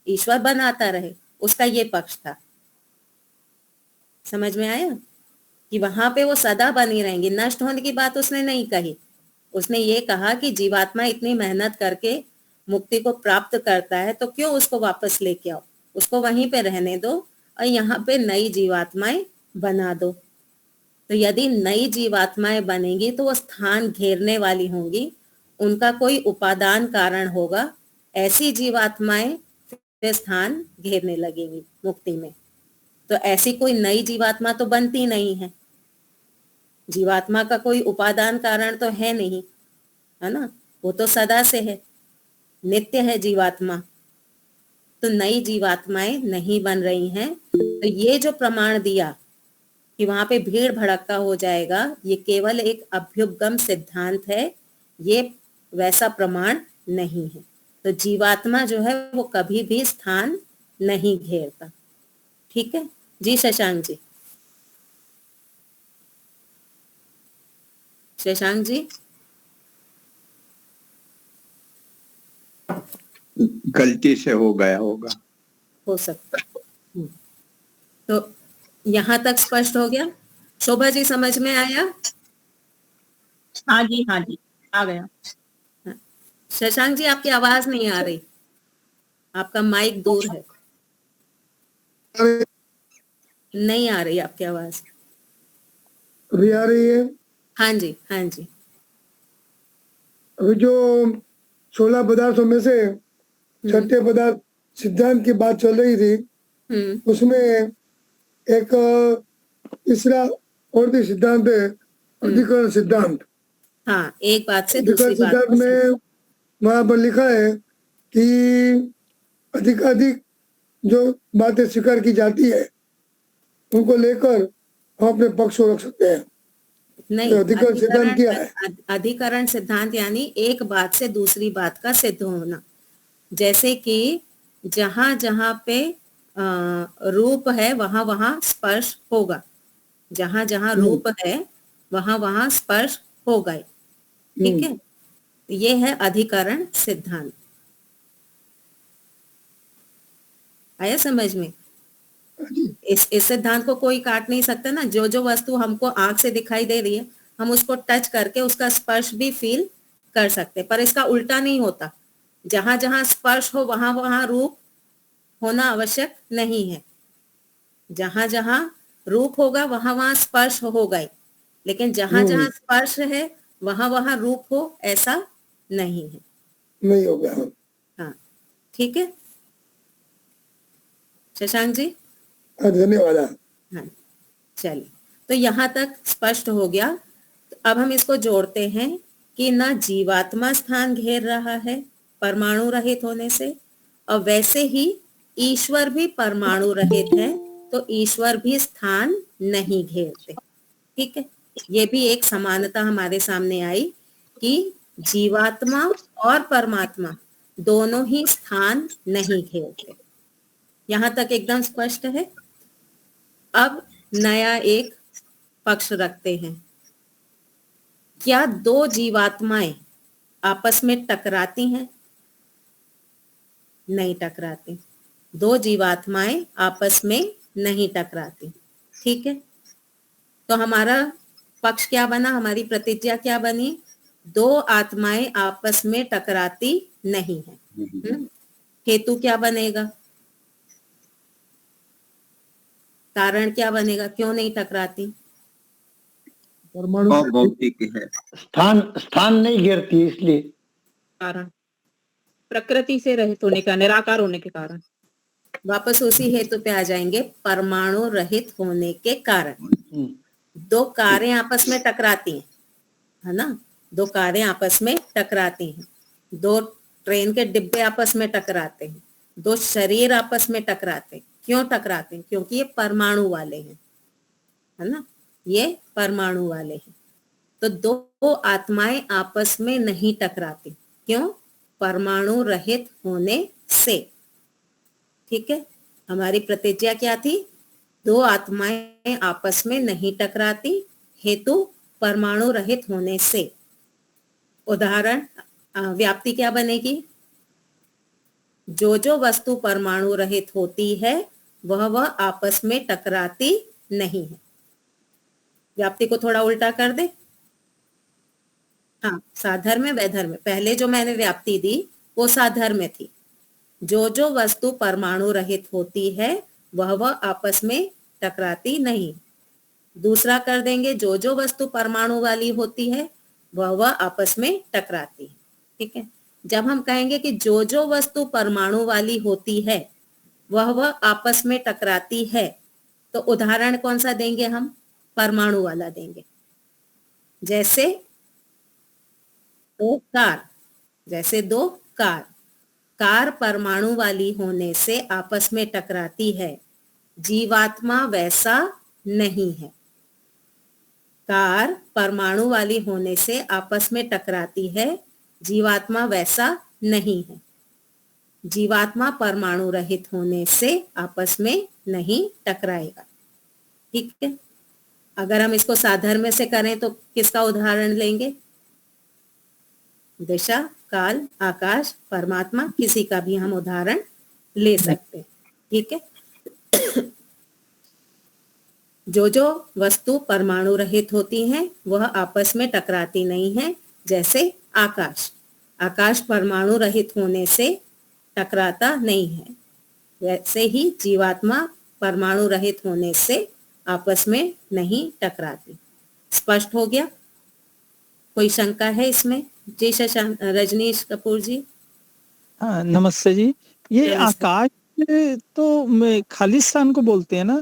ईश्वर बनाता रहे। उसका ये पक्ष था। समझ में आया कि वहां पे वो सदा बनी रहेंगी, नष्ट होने की बात उसने नहीं कही। उसने ये कहा कि जीवात्मा इतनी मेहनत करके मुक्ति को प्राप्त करता है तो क्यों उसको वापस लेके आओ, उसको वहीं पे रहने दो और यहाँ पे नई जीवात्माएं बना दो। तो यदि नई जीवात्माएं बनेंगी तो वो स्थान घेरने वाली होंगी, उनका कोई उपादान कारण होगा, ऐसी जीवात्माएं फिर स्थान घेरने लगेंगी मुक्ति में। तो ऐसी कोई नई जीवात्मा तो बनती नहीं है, जीवात्मा का कोई उपादान कारण तो है नहीं, है ना, वो तो सदा से है, नित्य है जीवात्मा। तो नई जीवात्माएं नहीं बन रही हैं। तो ये जो प्रमाण दिया कि वहां पे भीड़ भड़क्का हो जाएगा, ये केवल एक अभ्युपगम सिद्धांत है, ये वैसा प्रमाण नहीं है। तो जीवात्मा जो है वो कभी भी स्थान नहीं घेरता। ठीक है जी शशांक जी। शशांक जी गलती से हो गया होगा। हो सकता है। तो यहाँ तक स्पष्ट हो गया? शोभा जी समझ में आया? हाँ जी आ गया। शशांक जी आपकी आवाज नहीं आ रही, आपका माइक दूर है, नहीं आ रही आपकी आवाज। अभी आ रही है? हाँ जी हाँ जी। अभी जो 16 पदार्थों में से छठे पदार्थ सिद्धांत की बात चल रही थी, उसमें एक तीसरा और भी सिद्धांत है, अधिकरण सिद्धांत। हाँ, एक बात से दूसरी अधिकरण बात सिद्धांत में वहां पर लिखा है कि अधिकाधिक जो बातें स्वीकार की जाती है उनको लेकर हम अपने पक्ष को रख सकते हैं। नहीं, तो अधिकरण सिद्धांत क्या है? अधिकरण सिद्धांत यानी एक बात से दूसरी बात का सिद्ध होना। जैसे कि जहां जहां पे रूप है वहां वहां स्पर्श होगा, जहां जहां रूप है वहां वहां स्पर्श होगा। ठीक है, ये है अधिकरण सिद्धांत। आया समझ में? इस सिद्धांत को कोई काट नहीं सकता ना। जो जो वस्तु हमको आंख से दिखाई दे रही है हम उसको टच करके उसका स्पर्श भी फील कर सकते, पर इसका उल्टा नहीं होता। जहां जहां स्पर्श हो वहां वहां रूप होना आवश्यक नहीं है। जहां जहां रूप होगा वहां वहां स्पर्श होगा, लेकिन जहां जहां स्पर्श है वहां वहां रूप हो ऐसा नहीं है, नहीं होगा। हाँ ठीक है शशांक जी। धन्यवाद। हाँ चलिए, तो यहाँ तक स्पष्ट हो गया। तो अब हम इसको जोड़ते हैं कि ना जीवात्मा स्थान घेर रहा है परमाणु रहित होने से, और वैसे ही ईश्वर भी परमाणु रहित है, तो ईश्वर भी स्थान नहीं घेरते। ठीक है, ये भी एक समानता हमारे सामने आई कि जीवात्मा और परमात्मा दोनों ही स्थान नहीं घेरते। यहाँ तक एकदम स्पष्ट है। अब नया एक पक्ष रखते हैं। क्या दो जीवात्माएं आपस में टकराती हैं? नहीं टकराती। दो जीवात्माएं आपस में नहीं टकराती। ठीक है, तो हमारा पक्ष क्या बना, हमारी प्रतिज्ञा क्या बनी? दो आत्माएं आपस में टकराती नहीं है। हेतु क्या बनेगा, कारण क्या बनेगा, क्यों नहीं टकराती? परमाणु अभौतिक है, स्थान नहीं घेरती इसलिए। कारण प्रकृति से रहित होने का, निराकार होने के कारण। वापस उसी हेतु पे आ जाएंगे, परमाणु रहित होने के कारण। दो कारें आपस में टकराती हैं, है ना, दो कारें आपस में टकराती हैं, दो ट्रेन के डिब्बे आपस में टकराते हैं, दो शरीर आपस में टकराते हैं। क्यों टकराते हैं? क्योंकि ये परमाणु वाले हैं, है ना, ये परमाणु वाले हैं। तो दो आत्माएं आपस में नहीं टकराती, क्यों? परमाणु रहित होने से। ठीक है, हमारी प्रतिज्ञा क्या थी? दो आत्माएं आपस में नहीं टकराती, हेतु परमाणु रहित होने से। उदाहरण, व्याप्ति क्या बनेगी? जो जो वस्तु परमाणु रहित होती है वह आपस में टकराती नहीं है। व्याप्ति को थोड़ा उल्टा कर दे। हाँ, साधर्म्य वैधर्म्य। पहले जो मैंने व्याप्ति दी वो साधर्म्य थी। जो जो वस्तु परमाणु रहित होती है वह आपस में टकराती नहीं। दूसरा कर देंगे, जो वस्तु परमाणु वाली होती है वह आपस में टकराती है। ठीक है, जब हम कहेंगे कि जो वस्तु परमाणु वाली होती है वह आपस में टकराती है, तो उदाहरण कौन सा देंगे हम? परमाणु वाला देंगे। जैसे दो कार, जैसे दो कार, कार परमाणु वाली होने से आपस में टकराती है, जीवात्मा वैसा नहीं है। कार परमाणु वाली होने से आपस में टकराती है, जीवात्मा वैसा नहीं है। जीवात्मा परमाणु रहित होने से आपस में नहीं टकराएगा। ठीक है, अगर हम इसको साधर्म्य से करें तो किसका उदाहरण लेंगे? दिशा, काल, आकाश, परमात्मा, किसी का भी हम उदाहरण ले सकते हैं। ठीक है, जो वस्तु परमाणु रहित होती हैं वह आपस में टकराती नहीं है। जैसे आकाश, आकाश परमाणु रहित होने से टकराता नहीं है, वैसे ही जीवात्मा परमाणु रहित होने से आपस में नहीं टकराती। स्पष्ट हो गया? कोई शंका है इसमें? जी शशांक, रजनीश कपूर जी। हाँ नमस्ते जी। ये नमस्ते। आकाश तो खाली स्थान को बोलते हैं ना,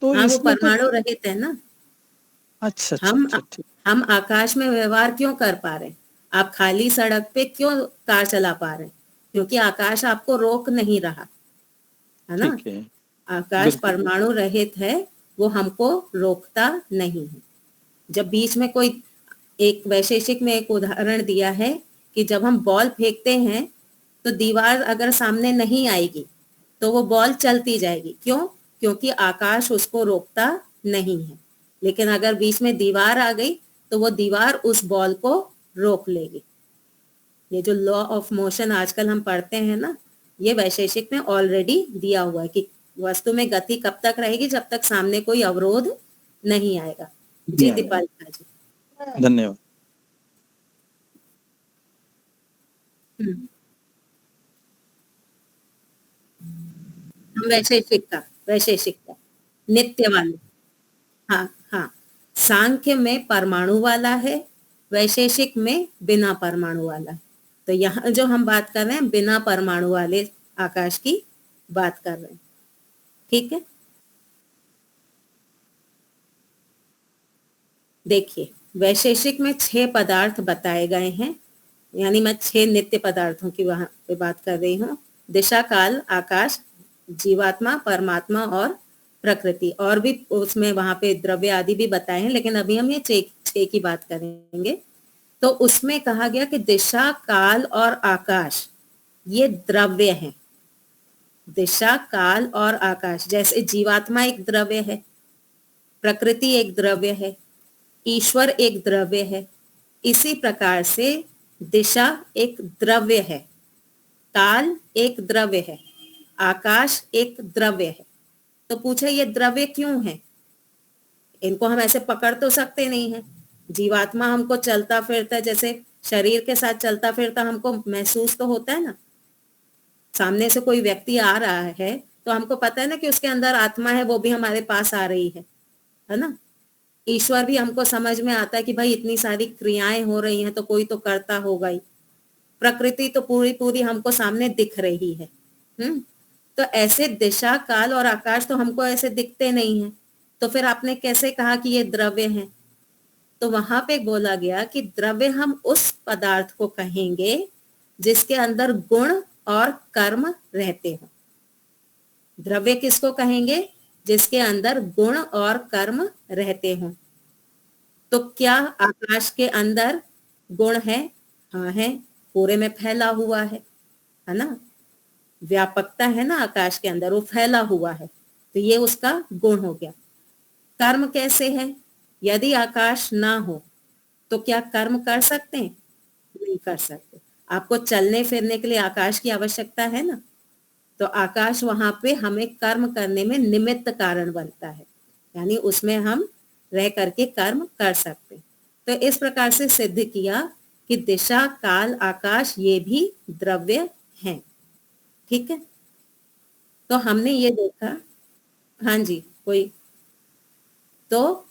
तो हाँ, वो इसमें तो परमाणु रहित है ना। अच्छा अच्छा हम अच्छा ठीक। हम आकाश में व्यवहार क्यों कर पा रहे हैं? आप खाली सड़क पे क्यों कार चला पा रहे हैं? क्योंकि आकाश आपको रोक नहीं रहा है ना। ठीक है, आकाश बिल्कुल। परमाणु रहित है, वो हमको रोकता नहीं है। जब बीच में कोई, एक वैशेषिक में एक उदाहरण दिया है कि जब हम बॉल फेंकते हैं तो दीवार अगर सामने नहीं आएगी तो वो बॉल चलती जाएगी। क्यों? क्योंकि आकाश उसको रोकता नहीं है। लेकिन अगर बीच में दीवार आ गई तो वो दीवार उस बॉल को रोक लेगी। ये जो लॉ ऑफ मोशन आजकल हम पढ़ते हैं ना, ये वैशेषिक में ऑलरेडी दिया हुआ है कि वस्तु में गति कब तक रहेगी, जब तक सामने कोई अवरोध नहीं आएगा। जी दीपालिका जी। धन्यवाद। हम वैशेषिक का नित्य वाले। हाँ हाँ, सांख्य में परमाणु वाला है, वैशेषिक में बिना परमाणु वाला है। तो यहाँ जो हम बात कर रहे हैं बिना परमाणु वाले आकाश की बात कर रहे हैं। ठीक है, देखिए वैशेषिक में 6 पदार्थ बताए गए हैं, यानी मैं 6 नित्य पदार्थों की वहां पे बात कर रही हूँ। दिशा, काल, आकाश, जीवात्मा, परमात्मा और प्रकृति। और भी उसमें वहां पे द्रव्य आदि भी बताए हैं, लेकिन अभी हम ये 6 की बात करेंगे। तो उसमें कहा गया कि दिशा, काल और आकाश ये द्रव्य हैं। दिशा, काल और आकाश, जैसे जीवात्मा एक द्रव्य है, प्रकृति एक द्रव्य है, ईश्वर एक द्रव्य है, इसी प्रकार से दिशा एक द्रव्य है, काल एक द्रव्य है, आकाश एक द्रव्य है। तो पूछे ये द्रव्य क्यों है? इनको हम ऐसे पकड़ तो सकते नहीं है। जीवात्मा हमको चलता फिरता, जैसे शरीर के साथ चलता फिरता हमको महसूस तो होता है ना। सामने से कोई व्यक्ति आ रहा है तो हमको पता है ना कि उसके अंदर आत्मा है, वो भी हमारे पास आ रही है ना। ईश्वर भी हमको समझ में आता है कि भाई इतनी सारी क्रियाएं हो रही हैं तो कोई तो करता होगा ही। प्रकृति तो पूरी पूरी हमको सामने दिख रही है। तो ऐसे दिशा, काल और आकाश तो हमको ऐसे दिखते नहीं है, तो फिर आपने कैसे कहा कि ये द्रव्य हैं? तो वहां पे बोला गया कि द्रव्य हम उस पदार्थ को कहेंगे जिसके अंदर गुण और कर्म रहते हो। द्रव्य किसको कहेंगे? जिसके अंदर गुण और कर्म रहते हों। तो क्या आकाश के अंदर गुण है? हाँ है, पूरे में फैला हुआ है ना। व्यापकता है ना आकाश के अंदर, वो फैला हुआ है, तो ये उसका गुण हो गया। कर्म कैसे है? यदि आकाश ना हो तो क्या कर्म कर सकते हैं? नहीं कर सकते। आपको चलने फिरने के लिए आकाश की आवश्यकता है ना, तो आकाश वहां पे हमें कर्म करने में निमित्त कारण बनता है, यानी उसमें हम रह करके कर्म कर सकते। तो इस प्रकार से सिद्ध किया कि दिशा, काल, आकाश ये भी द्रव्य हैं। ठीक है, तो हमने ये देखा। हाँ जी, कोई तो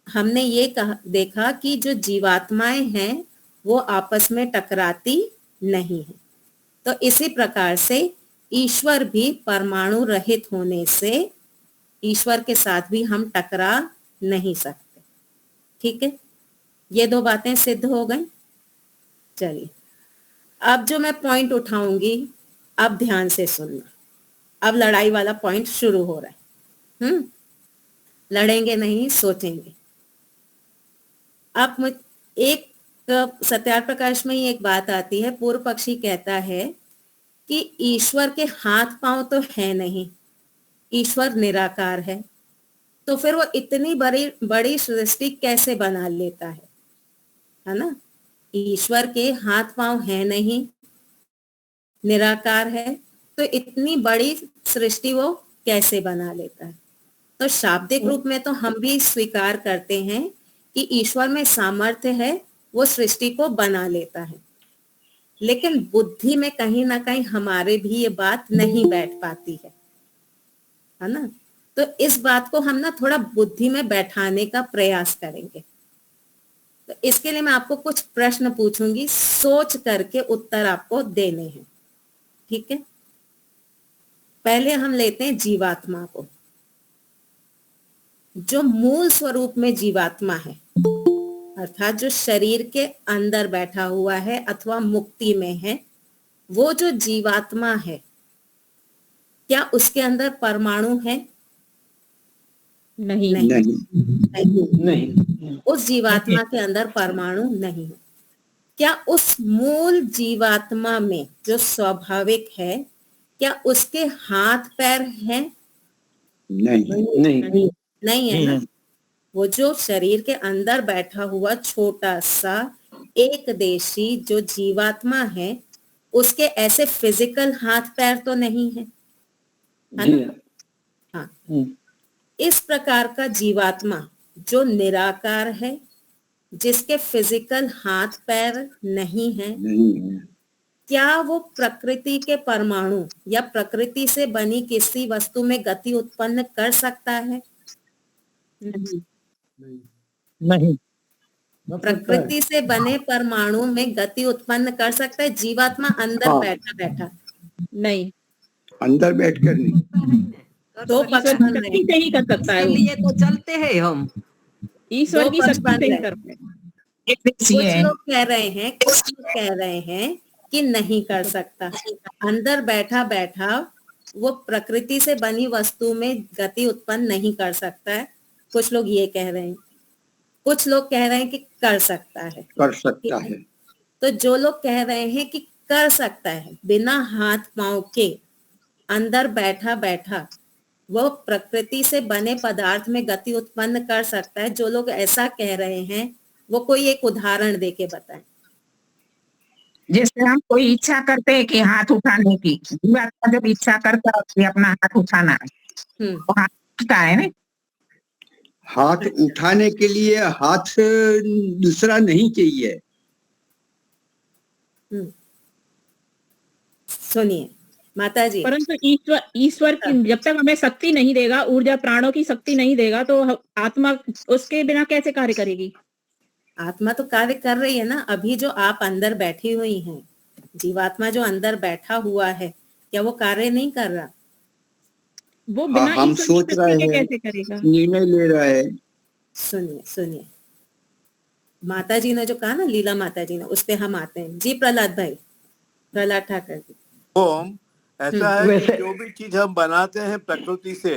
हमने ये देखा कि जो जीवात्माएं हैं वो आपस में टकराती नहीं है। तो इसी प्रकार से ईश्वर भी परमाणु रहित होने से ईश्वर के साथ भी हम टकरा नहीं सकते। ठीक है, ये दो बातें सिद्ध हो गई। चलिए, अब जो मैं पॉइंट उठाऊंगी, अब ध्यान से सुनना। अब लड़ाई वाला पॉइंट शुरू हो रहा है। लड़ेंगे नहीं, सोचेंगे। अब एक सत्यार्थ प्रकाश में ही एक बात आती है, पूर्व पक्षी कहता है कि ईश्वर के हाथ पांव तो है नहीं, ईश्वर निराकार है, तो फिर वो इतनी बड़ी सृष्टि कैसे बना लेता है ना। ईश्वर के हाथ पांव है नहीं, निराकार है, तो इतनी बड़ी सृष्टि वो कैसे बना लेता है। तो शाब्दिक रूप में तो हम भी स्वीकार करते हैं कि ईश्वर में सामर्थ्य है, वो सृष्टि को बना लेता है, लेकिन बुद्धि में कहीं ना कहीं हमारे भी ये बात नहीं बैठ पाती है ना। तो इस बात को हम ना थोड़ा बुद्धि में बैठाने का प्रयास करेंगे। तो इसके लिए मैं आपको कुछ प्रश्न पूछूंगी, सोच करके उत्तर आपको देने हैं। ठीक है, पहले हम लेते हैं जीवात्मा को। जो मूल स्वरूप में जीवात्मा है, अर्थात जो शरीर के अंदर बैठा हुआ है अथवा मुक्ति में है, वो जो जीवात्मा है, क्या उसके अंदर परमाणु है? नहीं, नहीं, नहीं, नहीं, उस जीवात्मा के अंदर परमाणु नहीं है। क्या उस मूल जीवात्मा में जो स्वाभाविक है, क्या उसके हाथ पैर हैं? नहीं, नहीं है ना। वो जो शरीर के अंदर बैठा हुआ छोटा सा एक देशी जो जीवात्मा है, उसके ऐसे फिजिकल हाथ पैर तो नहीं है ना? हाँ, इस प्रकार का जीवात्मा जो निराकार है, जिसके फिजिकल हाथ पैर नहीं है, क्या वो प्रकृति के परमाणु या प्रकृति से बनी किसी वस्तु में गति उत्पन्न कर सकता है? नहीं, प्रकृति से बने परमाणु में गति उत्पन्न कर सकता है जीवात्मा अंदर हाँ। बैठा बैठा? नहीं, अंदर बैठकर नहीं। दो पक्ष ईश्वर बन की रहे शक्ति से ही कर सकता है इसके वो। लिए तो चलते हैं हम। ईश्वर दो की पक्ष शक्ति बन से ही रहे। कर सकता है। एक देशी कुछ है। लोग कह रहे हैं, कुछ लोग कह रहे हैं कि नहीं कर सकता, अंदर बैठा बैठा वो प्रकृति से बनी वस्तु में गति उत्पन्न नहीं कर सकता है। कुछ लोग ये कह रहे हैं, कुछ लोग कह रहे हैं कि कर सकता है। कर सकता है। तो जो लोग कह रहे हैं कि कर सकता है, बिना हाथ पांव के अंदर बैठा बैठा वो प्रकृति से बने पदार्थ में गति उत्पन्न कर सकता है, जो लोग ऐसा कह रहे हैं वो कोई एक उदाहरण देके बताएं। जैसे हम कोई इच्छा करते हैं कि हाथ उठाने की, जीवात्मा जब इच्छा करता है कि अपना हाथ उठाना है, तो हाथ उठता है ना। हाथ उठाने के लिए हाथ दूसरा नहीं चाहिए। सुनिए माता जी, परंतु ईश्वर की जब तक हमें शक्ति नहीं देगा, ऊर्जा प्राणों की शक्ति नहीं देगा, तो आत्मा उसके बिना कैसे कार्य करेगी? आत्मा तो कार्य कर रही है ना। अभी जो आप अंदर बैठी हुई हैं, जीवात्मा जो अंदर बैठा हुआ है, क्या वो कार्य नहीं कर रहा? वो बिना हम ईश्वर सोच की रहे शक्ति के हैं, कैसे करेगा? निर्णय ले रहा है। सुनिए सुनिए, माता जी ने जो कहा ना, लीला माता जी ने, उस पे हम आते हैं। जी प्रहलाद भाई, प्रहलाद ठाकर जी। ओम, ऐसा है कि वैसे- जो भी चीज हम बनाते हैं प्रकृति से,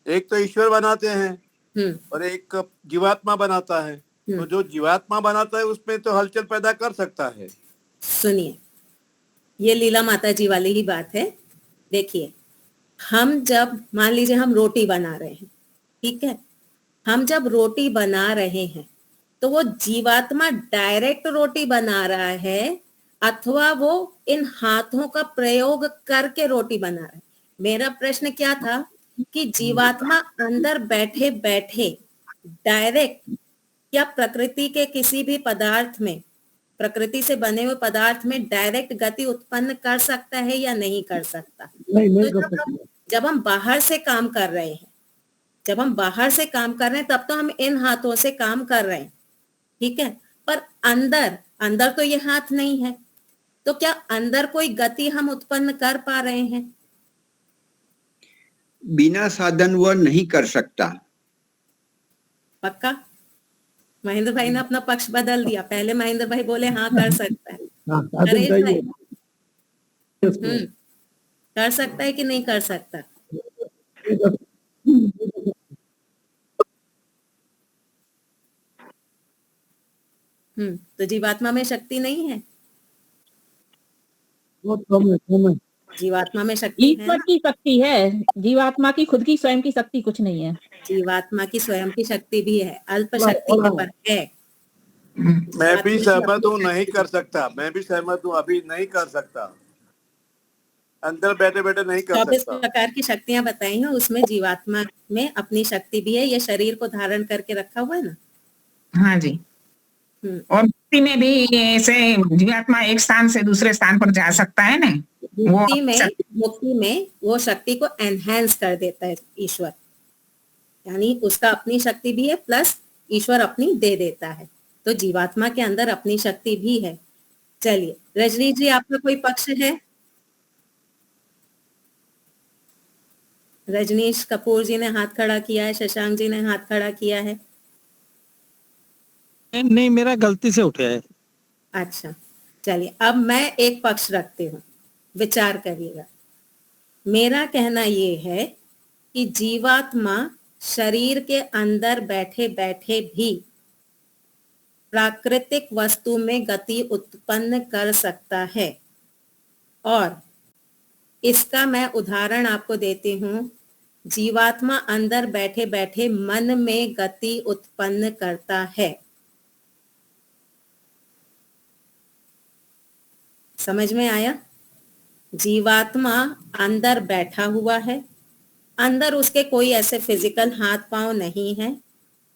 एक तो ईश्वर बनाते हैं और एक जीवात्मा बनाता है। तो जो जीवात्मा बनाता है उसमें तो हलचल पैदा कर सकता है। सुनिए, ये लीला माता जी वाली ही बात है। देखिए, हम जब मान लीजिए हम रोटी बना रहे हैं, ठीक है, हम जब रोटी बना रहे हैं तो वो जीवात्मा डायरेक्ट रोटी बना रहा है अथवा वो इन हाथों का प्रयोग करके रोटी बना रहा है? मेरा प्रश्न क्या था कि जीवात्मा अंदर बैठे बैठे डायरेक्ट क्या प्रकृति के किसी भी पदार्थ में, प्रकृति से बने हुए पदार्थ में डायरेक्ट गति उत्पन्न कर सकता है या नहीं कर सकता? नहीं तो कर सकता। जब हम बाहर से काम कर रहे हैं जब हम बाहर से काम कर रहे हैं तब तो हम इन हाथों से काम कर रहे हैं, ठीक है, पर अंदर अंदर तो ये हाथ नहीं है, तो क्या अंदर कोई गति हम उत्पन्न कर पा रहे हैं? बिना साधन वह नहीं कर सकता। पक्का? महेंद्र भाई ने अपना पक्ष बदल दिया, पहले महेंद्र भाई बोले हाँ कर सकता है। नरेश भाई कर सकता है कि नहीं कर सकता? तो जीवात्मा में शक्ति नहीं है? जीवात्मा में शक्ति है ईश्वर की शक्ति है, जीवात्मा की खुद की स्वयं की शक्ति कुछ नहीं है। जीवात्मा की स्वयं की शक्ति भी है, अल्प शक्ति है पर है। मैं भी सहमत हूँ, नहीं कर सकता। मैं भी सहमत हूँ, अभी नहीं कर सकता, अंदर बैठे बैठे नहीं कर 24 सकता। प्रकार की शक्तियां बताई हैं, उसमें जीवात्मा में अपनी शक्ति भी है, ये शरीर को धारण करके रखा हुआ है ना। हाँ जी। और मुक्ति में भी ऐसे जीवात्मा एक स्थान से दूसरे स्थान पर जा सकता है ना। मुक्ति में वो शक्ति को एनहेंस कर देता है ईश्वर, यानी उसका अपनी शक्ति भी है प्लस ईश्वर अपनी दे देता है, तो जीवात्मा के अंदर अपनी शक्ति भी है। चलिए रजनी जी, आपका कोई पक्ष है? रजनीश कपूर जी ने हाथ खड़ा किया है, शशांक जी ने हाथ खड़ा किया है। नहीं, मेरा गलती से उठा है। अच्छा चलिए, अब मैं एक पक्ष रखती हूँ, विचार करिएगा। मेरा कहना ये है कि जीवात्मा शरीर के अंदर बैठे बैठे भी प्राकृतिक वस्तु में गति उत्पन्न कर सकता है, और इसका मैं उदाहरण आपको देती हूँ। जीवात्मा अंदर बैठे बैठे मन में गति उत्पन्न करता है। समझ में आया? जीवात्मा अंदर बैठा हुआ है, अंदर उसके कोई ऐसे फिजिकल हाथ पांव नहीं है,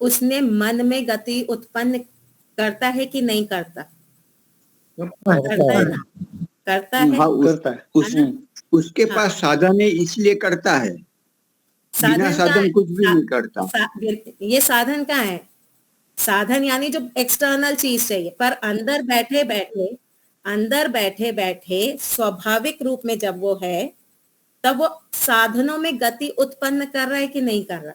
उसने मन में गति उत्पन्न करता है कि नहीं करता? करता है ना? करता है। उसके पास साधन है इसलिए करता है, बिना साधन कुछ भी नहीं करता। ये साधन क्या है? साधन यानी जो एक्सटर्नल चीज चाहिए, पर अंदर बैठे बैठे स्वाभाविक रूप में जब वो है, तब वो साधनों में गति उत्पन्न कर रहा है कि नहीं कर रहा?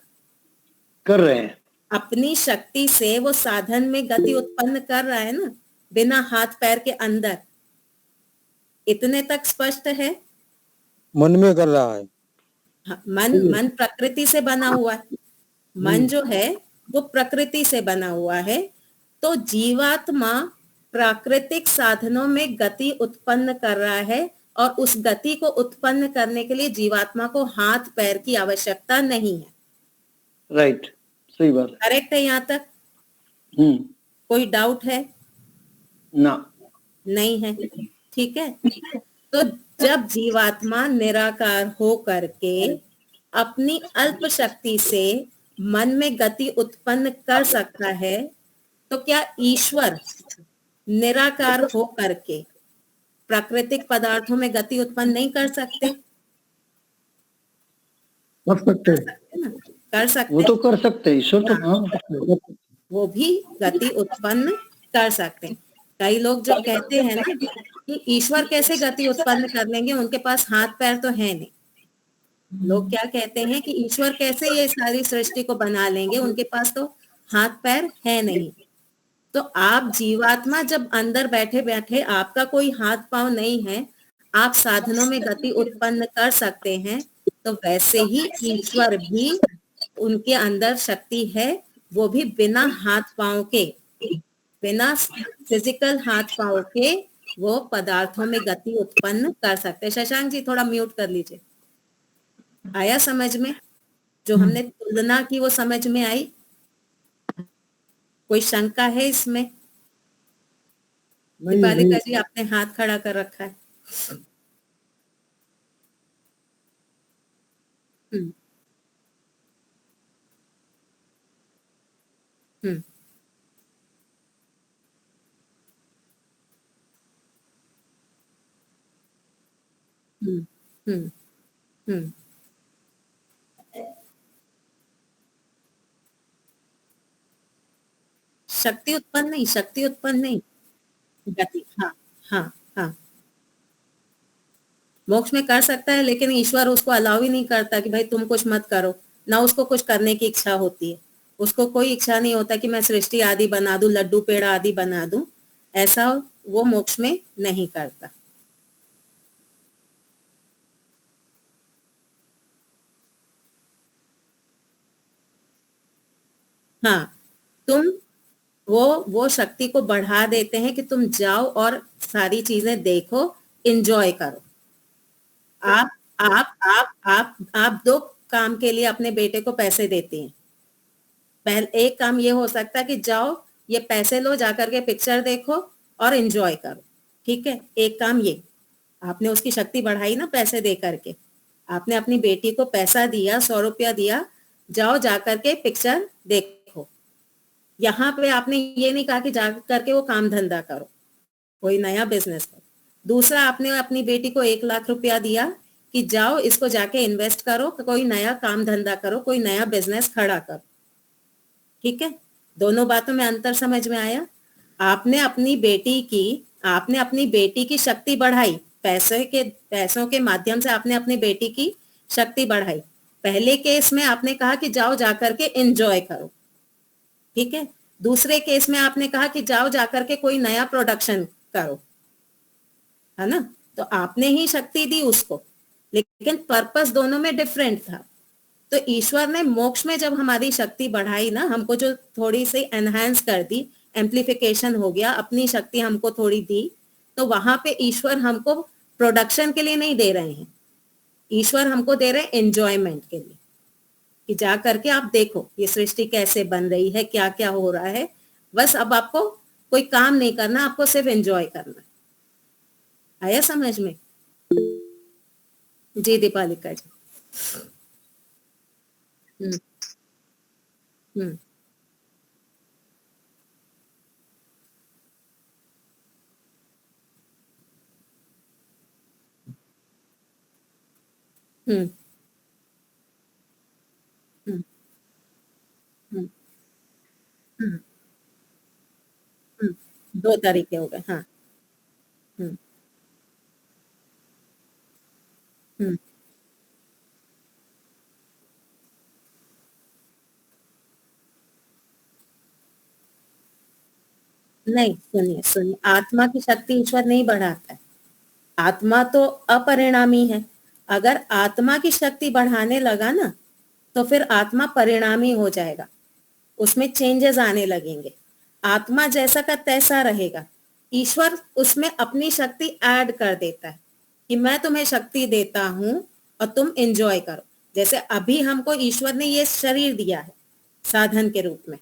कर रहे हैं। अपनी शक्ति से वो साधन में गति उत्पन्न कर रहा है ना, बिना हाथ पैर के अंदर। इतने तक स्पष्ट है? मन में कर रहा है। मन प्रकृति से बना हुआ है, मन जो है वो प्रकृति से बना हुआ है, तो जीवात्मा प्राकृतिक साधनों में गति उत्पन्न कर रहा है, और उस गति को उत्पन्न करने के लिए जीवात्मा को हाथ पैर की आवश्यकता नहीं है। राइट, सही बात। करेक्ट है यहाँ तक? कोई डाउट है? ना, नहीं है, ठीक है। तो जब जीवात्मा निराकार हो करके अपनी अल्प शक्ति से मन में गति उत्पन्न कर सकता है, तो क्या ईश्वर निराकार हो करके प्राकृतिक पदार्थों में गति उत्पन्न नहीं कर सकते? कर सकते ना? कर सकते, वो तो कर सकते, ईश्वर तो वो भी गति उत्पन्न कर सकते हैं। कई लोग जो कहते हैं ना कि ईश्वर कैसे गति उत्पन्न कर लेंगे, उनके पास हाथ पैर तो है नहीं। लोग क्या कहते हैं कि ईश्वर कैसे ये सारी सृष्टि को बना लेंगे, उनके पास तो हाथ पैर है नहीं। तो आप जीवात्मा जब अंदर बैठे बैठे, आपका कोई हाथ पांव नहीं है, आप साधनों में गति उत्पन्न कर सकते हैं, तो वैसे ही ईश्वर भी, उनके अंदर शक्ति है, वो भी बिना हाथ पांव के, बिना फिजिकल हाथ पांव के वो पदार्थों में गति उत्पन्न कर सकते हैं। शशांक जी थोड़ा म्यूट कर लीजिए। आया समझ में? जो हमने तुलना की वो समझ में आई? कोई शंका है इसमें? दीपालिका जी आपने हाथ खड़ा कर रखा है। हम्म हम्म हम्म हम्म हम्म शक्ति उत्पन्न नहीं, गति। हाँ हाँ हाँ, मोक्ष में कर सकता है, लेकिन ईश्वर उसको अलाउ ही नहीं करता कि भाई तुम कुछ मत करो। ना उसको कुछ करने की इच्छा होती है, उसको कोई इच्छा नहीं होता कि मैं सृष्टि आदि बना दूं, लड्डू पेड़ा आदि बना दूं, ऐसा वो मोक्ष में नहीं करता। हाँ, तुम वो शक्ति को बढ़ा देते हैं कि तुम जाओ और सारी चीजें देखो, एंजॉय करो। आप दो काम के लिए अपने बेटे को पैसे देते हैं। पहले एक काम ये हो सकता है कि जाओ, ये पैसे लो, जाकर के पिक्चर देखो और एंजॉय करो, ठीक है। एक काम ये, आपने उसकी शक्ति बढ़ाई ना पैसे दे करके। आपने अपनी बेटी को पैसा दिया, 100 रुपया दिया, जाओ जाकर के पिक्चर देखो। यहाँ पे आपने ये नहीं कहा कि जा करके वो काम धंधा करो, कोई नया बिजनेस करो। दूसरा, आपने अपनी बेटी को 1 लाख रुपया दिया कि जाओ इसको जाके इन्वेस्ट करो, कोई नया काम धंधा करो, कोई नया बिजनेस खड़ा करो, ठीक है। दोनों बातों में अंतर समझ में आया। आपने अपनी बेटी की शक्ति बढ़ाई, पैसों के माध्यम से आपने अपनी बेटी की शक्ति बढ़ाई। पहले केस में आपने कहा कि जाओ जाकर के एंजॉय करो, ठीक है। दूसरे केस में आपने कहा कि जाओ जाकर के कोई नया प्रोडक्शन करो, है ना। तो आपने ही शक्ति दी उसको, लेकिन पर्पस दोनों में डिफरेंट था। तो ईश्वर ने मोक्ष में जब हमारी शक्ति बढ़ाई ना, हमको जो थोड़ी सी एनहांस कर दी, एम्प्लीफिकेशन हो गया, अपनी शक्ति हमको थोड़ी दी, तो वहां पे ईश्वर हमको प्रोडक्शन के लिए नहीं दे रहे हैं, ईश्वर हमको दे रहे हैं एंजॉयमेंट के लिए, कि जा करके आप देखो ये सृष्टि कैसे बन रही है, क्या क्या हो रहा है। बस अब आपको कोई काम नहीं करना, आपको सिर्फ एंजॉय करना है। आया समझ में? जी दीपालिका जी। हम्म हम्म हम्म हम्म हम्म हम्म हम्म, 2 तरीके हो गए। हाँ। हम्म हम्म नहीं, सुनिए, आत्मा की शक्ति ईश्वर नहीं बढ़ाता है। आत्मा तो अपरिणामी है। अगर आत्मा की शक्ति बढ़ाने लगा ना, तो फिर आत्मा परिणामी हो जाएगा, उसमें चेंजेस आने लगेंगे। आत्मा जैसा का तैसा रहेगा, ईश्वर उसमें अपनी शक्ति ऐड कर देता है कि मैं तुम्हें शक्ति देता हूं और तुम एंजॉय करो। जैसे अभी हमको ईश्वर ने ये शरीर दिया है साधन के रूप में,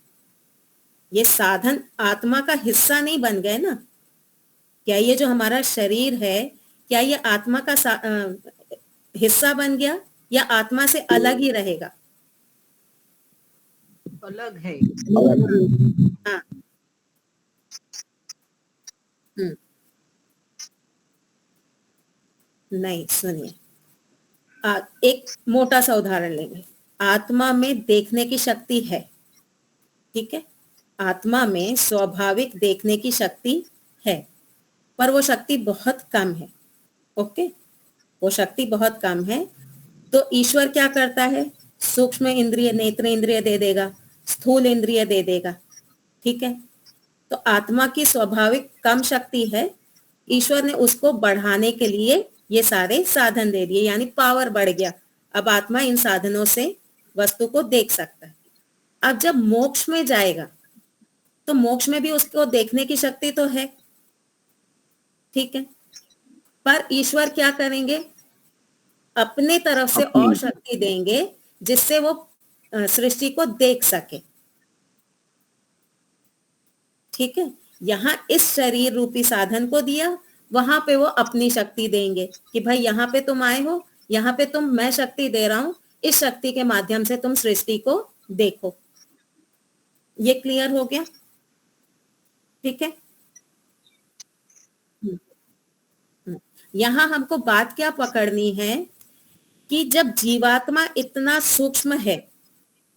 ये साधन आत्मा का हिस्सा नहीं बन गए ना। क्या ये जो हमारा शरीर है, क्या ये आत्मा का हिस्सा बन गया या आत्मा से अलग ही रहेगा? अलग है। हाँ। नहीं, सुनिए, एक मोटा सा उदाहरण लेंगे। आत्मा में देखने की शक्ति है, ठीक है। आत्मा में स्वाभाविक देखने की शक्ति है, पर वो शक्ति बहुत कम है। ओके, वो शक्ति बहुत कम है। तो ईश्वर क्या करता है? सूक्ष्म इंद्रिय, नेत्र इंद्रिय दे देगा, स्थूल इंद्रिय दे देगा, ठीक है। तो आत्मा की स्वाभाविक कम शक्ति है, ईश्वर ने उसको बढ़ाने के लिए ये सारे साधन दे दिए, यानी पावर बढ़ गया। अब आत्मा इन साधनों से वस्तु को देख सकता है। अब जब मोक्ष में जाएगा, तो मोक्ष में भी उसको देखने की शक्ति तो है, ठीक है। पर ईश्वर क्या करेंगे? अपने तरफ से और शक्ति देंगे जिससे वो सृष्टि को देख सके, ठीक है। यहाँ इस शरीर रूपी साधन को दिया, वहां पे वो अपनी शक्ति देंगे कि भाई यहाँ पे तुम आए हो, यहाँ पे मैं शक्ति दे रहा हूं, इस शक्ति के माध्यम से तुम सृष्टि को देखो। ये क्लियर हो गया? ठीक है। यहाँ हमको बात क्या पकड़नी है कि जब जीवात्मा इतना सूक्ष्म है,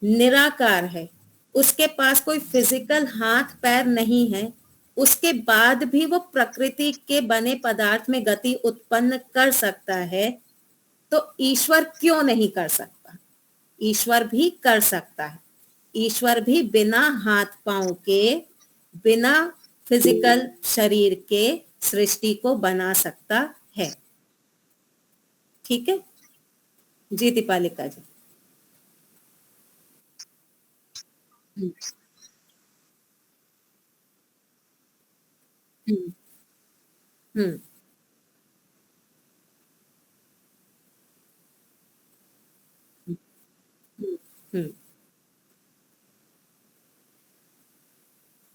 निराकार है, उसके पास कोई फिजिकल हाथ पैर नहीं है, उसके बाद भी वो प्रकृति के बने पदार्थ में गति उत्पन्न कर सकता है, तो ईश्वर क्यों नहीं कर सकता? ईश्वर भी कर सकता है। ईश्वर भी बिना हाथ पांव के, बिना फिजिकल शरीर के सृष्टि को बना सकता है। ठीक है जी दीपालिका जी। हम्म हम्म हम्म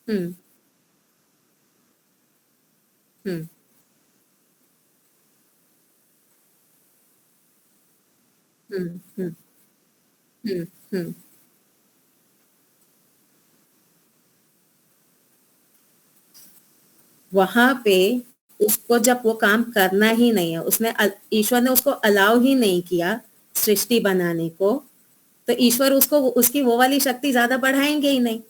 हम्म हम्म हम्म हम्म हम्म हम्म वहां पे उसको जब वो काम करना ही नहीं है, उसने ईश्वर ने उसको अलाउ ही नहीं किया सृष्टि बनाने को, तो ईश्वर उसको उसकी वो वाली शक्ति ज्यादा बढ़ाएंगे ही नहीं।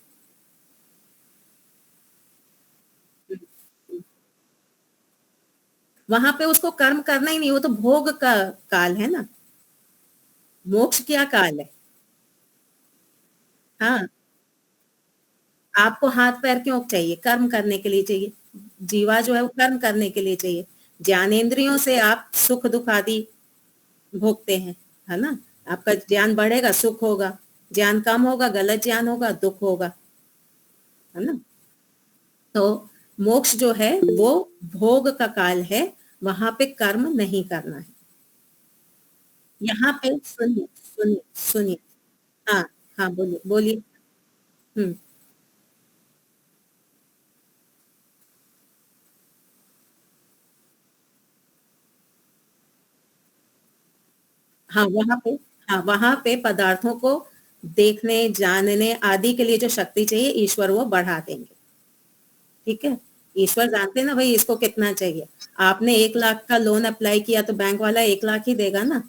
वहां पे उसको कर्म करना ही नहीं, वो तो भोग का काल है ना, मोक्ष क्या काल है। हाँ, आपको हाथ पैर क्यों चाहिए? कर्म करने के लिए चाहिए। जीवा जो है वो कर्म करने के लिए चाहिए। ज्ञानेंद्रियों से आप सुख दुख आदि भोगते हैं, है ना। आपका ज्ञान बढ़ेगा, सुख होगा, ज्ञान कम होगा, गलत ज्ञान होगा, दुख होगा, है ना। तो मोक्ष जो है वो भोग का काल है, वहां पे कर्म नहीं करना है। यहाँ पे सुनिए सुनिए सुनिए, हाँ हाँ बोलिए बोलिए। हम्म हाँ वहां पे पदार्थों को देखने जानने आदि के लिए जो शक्ति चाहिए ईश्वर वो बढ़ा देंगे। ठीक है, ईश्वर जानते हैं ना भाई इसको कितना चाहिए। आपने 1 लाख का लोन अप्लाई किया तो बैंक वाला 1 लाख ही देगा ना,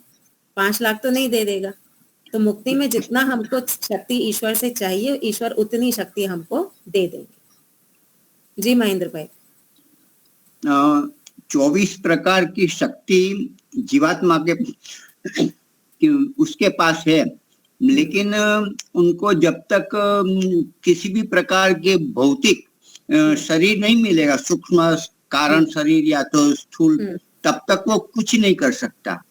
5 लाख तो नहीं दे देगा। तो मुक्ति में जितना हमको शक्ति ईश्वर से चाहिए, ईश्वर उतनी शक्ति हमको दे देंगे। जी महेंद्र भाई। 24 प्रकार की शक्ति जीवात्मा के उसके पास है, लेकिन उनको जब तक किसी भी प्रकार के भौतिक शरीर नहीं मिलेगा, सूक्ष्म कारण शरीर या तो स्थूल, तब तक वो कुछ नहीं कर सकता।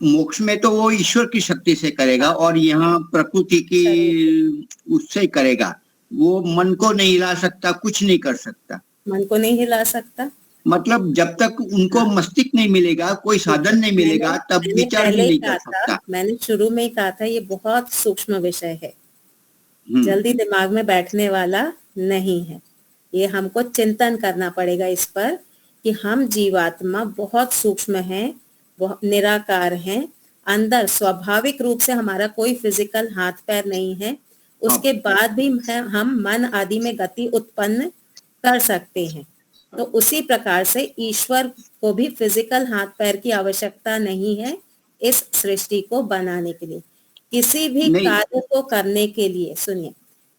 मोक्ष में तो वो ईश्वर की शक्ति से करेगा और यहाँ प्रकृति की उससे करेगा। वो मन को नहीं हिला सकता, कुछ नहीं कर सकता। मन को नहीं हिला सकता मतलब जब तक उनको मस्तिष्क नहीं मिलेगा, कोई साधन नहीं मिलेगा, तब विचार भी नहीं कर सकता। मैंने शुरू में ही कहा था ये बहुत सूक्ष्म विषय है, जल्दी दिमाग में बैठने वाला नहीं है। ये हमको चिंतन करना पड़ेगा इस पर कि हम जीवात्मा बहुत सूक्ष्म हैं, बहुत निराकार हैं। अंदर स्वाभाविक रूप से हमारा कोई फिजिकल हाथ पैर नहीं है, उसके बाद भी हम मन आदि में गति उत्पन्न कर सकते हैं। तो उसी प्रकार से ईश्वर को भी फिजिकल हाथ पैर की आवश्यकता नहीं है इस सृष्टि को बनाने के लिए। किसी भी कार्य को करने के लिए, सुनिए,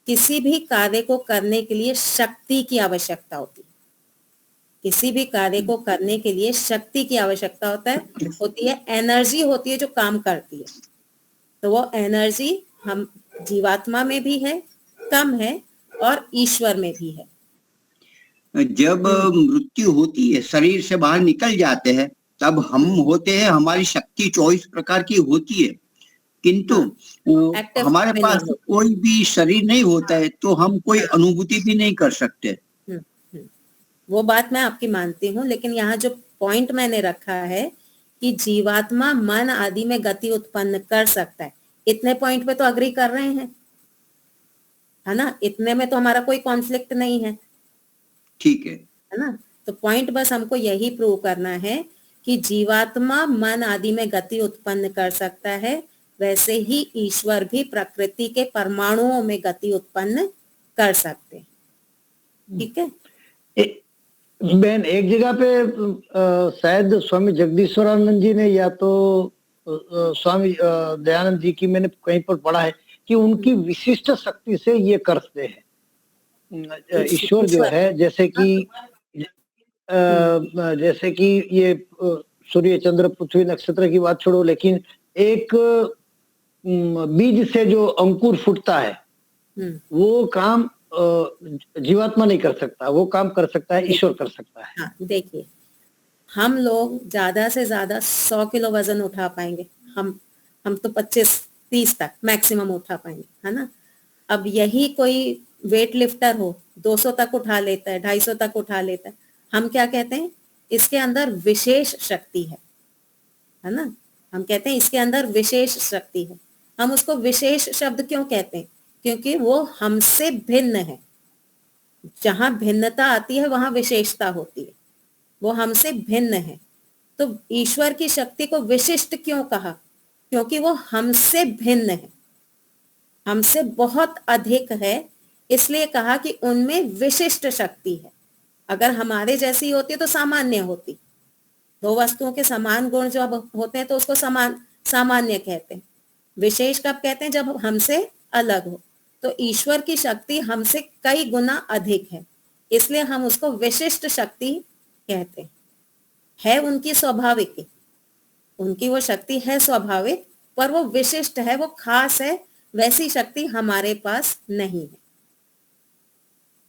किसी भी कार्य को करने के लिए शक्ति की आवश्यकता होती है। किसी भी कार्य को करने के लिए शक्ति की आवश्यकता होती है, एनर्जी होती है जो काम करती है। तो वो एनर्जी हम जीवात्मा में भी है, कम है, और ईश्वर में भी है। जब मृत्यु होती है, शरीर से बाहर निकल जाते हैं, तब हम होते हैं, हमारी शक्ति 24 प्रकार की होती है, किंतु हमारे पास कोई भी शरीर नहीं होता है, तो हम कोई अनुभूति भी नहीं कर सकते। वो बात मैं आपकी मानती हूँ, लेकिन यहाँ जो पॉइंट मैंने रखा है कि जीवात्मा मन आदि में गति उत्पन्न कर सकता है, इतने पॉइंट पे तो अग्री कर रहे हैं, है ना। इतने में तो हमारा कोई कॉन्फ्लिक्ट नहीं है। ठीक है ना। तो पॉइंट बस हमको यही प्रूव करना है कि जीवात्मा मन आदि में गति उत्पन्न कर सकता है, वैसे ही ईश्वर भी प्रकृति के परमाणुओं में गति उत्पन्न कर सकते हैं। ठीक है। बहन, एक जगह पे शायद स्वामी जगदीश्वरानंद जी ने या तो स्वामी दयानंद जी की, मैंने कहीं पर पढ़ा है कि उनकी विशिष्ट शक्ति से ये करते हैं। ईश्वर जो है जैसे कि ये सूर्य चंद्र पृथ्वी नक्षत्र की बात छोड़ो, लेकिन एक बीज से जो अंकुर फूटता है वो काम जीवात्मा नहीं कर सकता, वो काम कर सकता है ईश्वर कर सकता है। हाँ, देखिए हम लोग ज्यादा से ज्यादा 100 किलो वजन उठा पाएंगे, हम तो 25-30 तक मैक्सिमम उठा पाएंगे, है ना। अब यही कोई वेट लिफ्टर हो 200 तक उठा लेता है, 250 तक उठा लेता है, हम क्या कहते हैं, इसके अंदर विशेष शक्ति है ना। हम कहते हैं इसके अंदर विशेष शक्ति है। हम उसको विशेष शब्द क्यों कहते हैं, क्योंकि वो हमसे भिन्न है। जहां भिन्नता आती है वहां विशेषता होती है, वो हमसे भिन्न है। तो ईश्वर की शक्ति को विशिष्ट क्यों कहा, क्योंकि वो हमसे भिन्न है, हमसे बहुत अधिक है, इसलिए कहा कि उनमें विशिष्ट शक्ति है। अगर हमारे जैसी होती तो सामान्य होती। दो वस्तुओं के समान गुण जब होते हैं तो उसको सामान्य कहते हैं। विशेष कब कहते हैं, जब हमसे अलग हो। तो ईश्वर की शक्ति हमसे कई गुना अधिक है, इसलिए हम उसको विशिष्ट शक्ति कहते हैं। है उनकी स्वाभाविक, उनकी वो शक्ति है स्वाभाविक, पर वो विशिष्ट है, वो खास है, वैसी शक्ति हमारे पास नहीं है।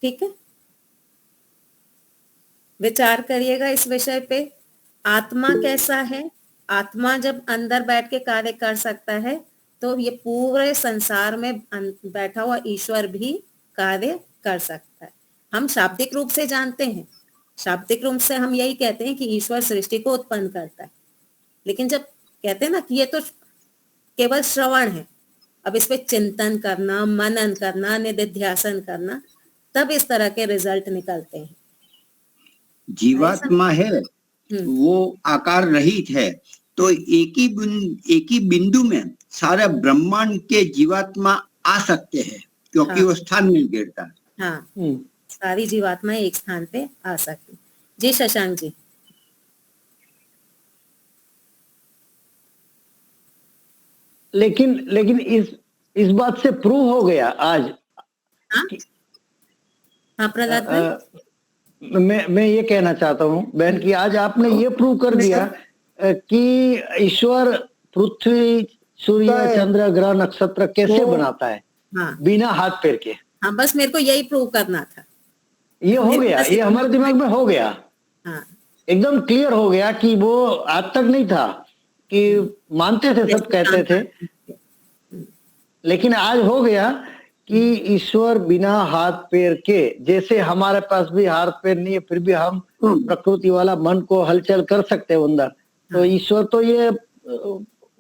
ठीक है, विचार करिएगा इस विषय पे। आत्मा कैसा है, आत्मा जब अंदर बैठ के कार्य कर सकता है तो ये पूरे संसार में बैठा हुआ ईश्वर भी कार्य कर सकता है। हम शाब्दिक रूप से जानते हैं, शाब्दिक रूप से हम यही कहते हैं कि ईश्वर सृष्टि को उत्पन्न करता है, लेकिन जब कहते हैं ना कि ये तो केवल श्रवण है, अब इस पे चिंतन करना, मनन करना, निधिध्यासन करना, तब इस तरह के रिजल्ट निकलते हैं। जीवात्मा है वो आकार रहित है, तो एक ही बिंदु में सारा ब्रह्मांड के जीवात्मा आ सकते हैं, क्योंकि हाँ। वो स्थान नहीं गिरता। हाँ, सारी जीवात्माएं एक स्थान पे आ सकती। जी शशांक जी। लेकिन इस बात से प्रूव हो गया आज। हाँ प्रहलाद भाई, मैं ये कहना चाहता हूँ बहन कि आज आपने ये प्रूव कर दिया कि ईश्वर पृथ्वी, सूर्य, चंद्र, ग्रह, नक्षत्र कैसे बनाता है। हाँ, बिना हाथ पैर के। हाँ, बस मेरे को यही प्रूव करना था। ये हो गया, ये हमारे दिमाग में हो गया। हाँ, एकदम क्लियर हो गया कि वो आज तक नहीं था कि मानते थे, सब कहते थे, लेकिन आज हो गया कि ईश्वर बिना हाथ पैर के, जैसे हमारे पास भी हाथ पैर नहीं है फिर भी हम प्रकृति वाला मन को हलचल कर सकते हैं अंदर, तो ईश्वर तो ये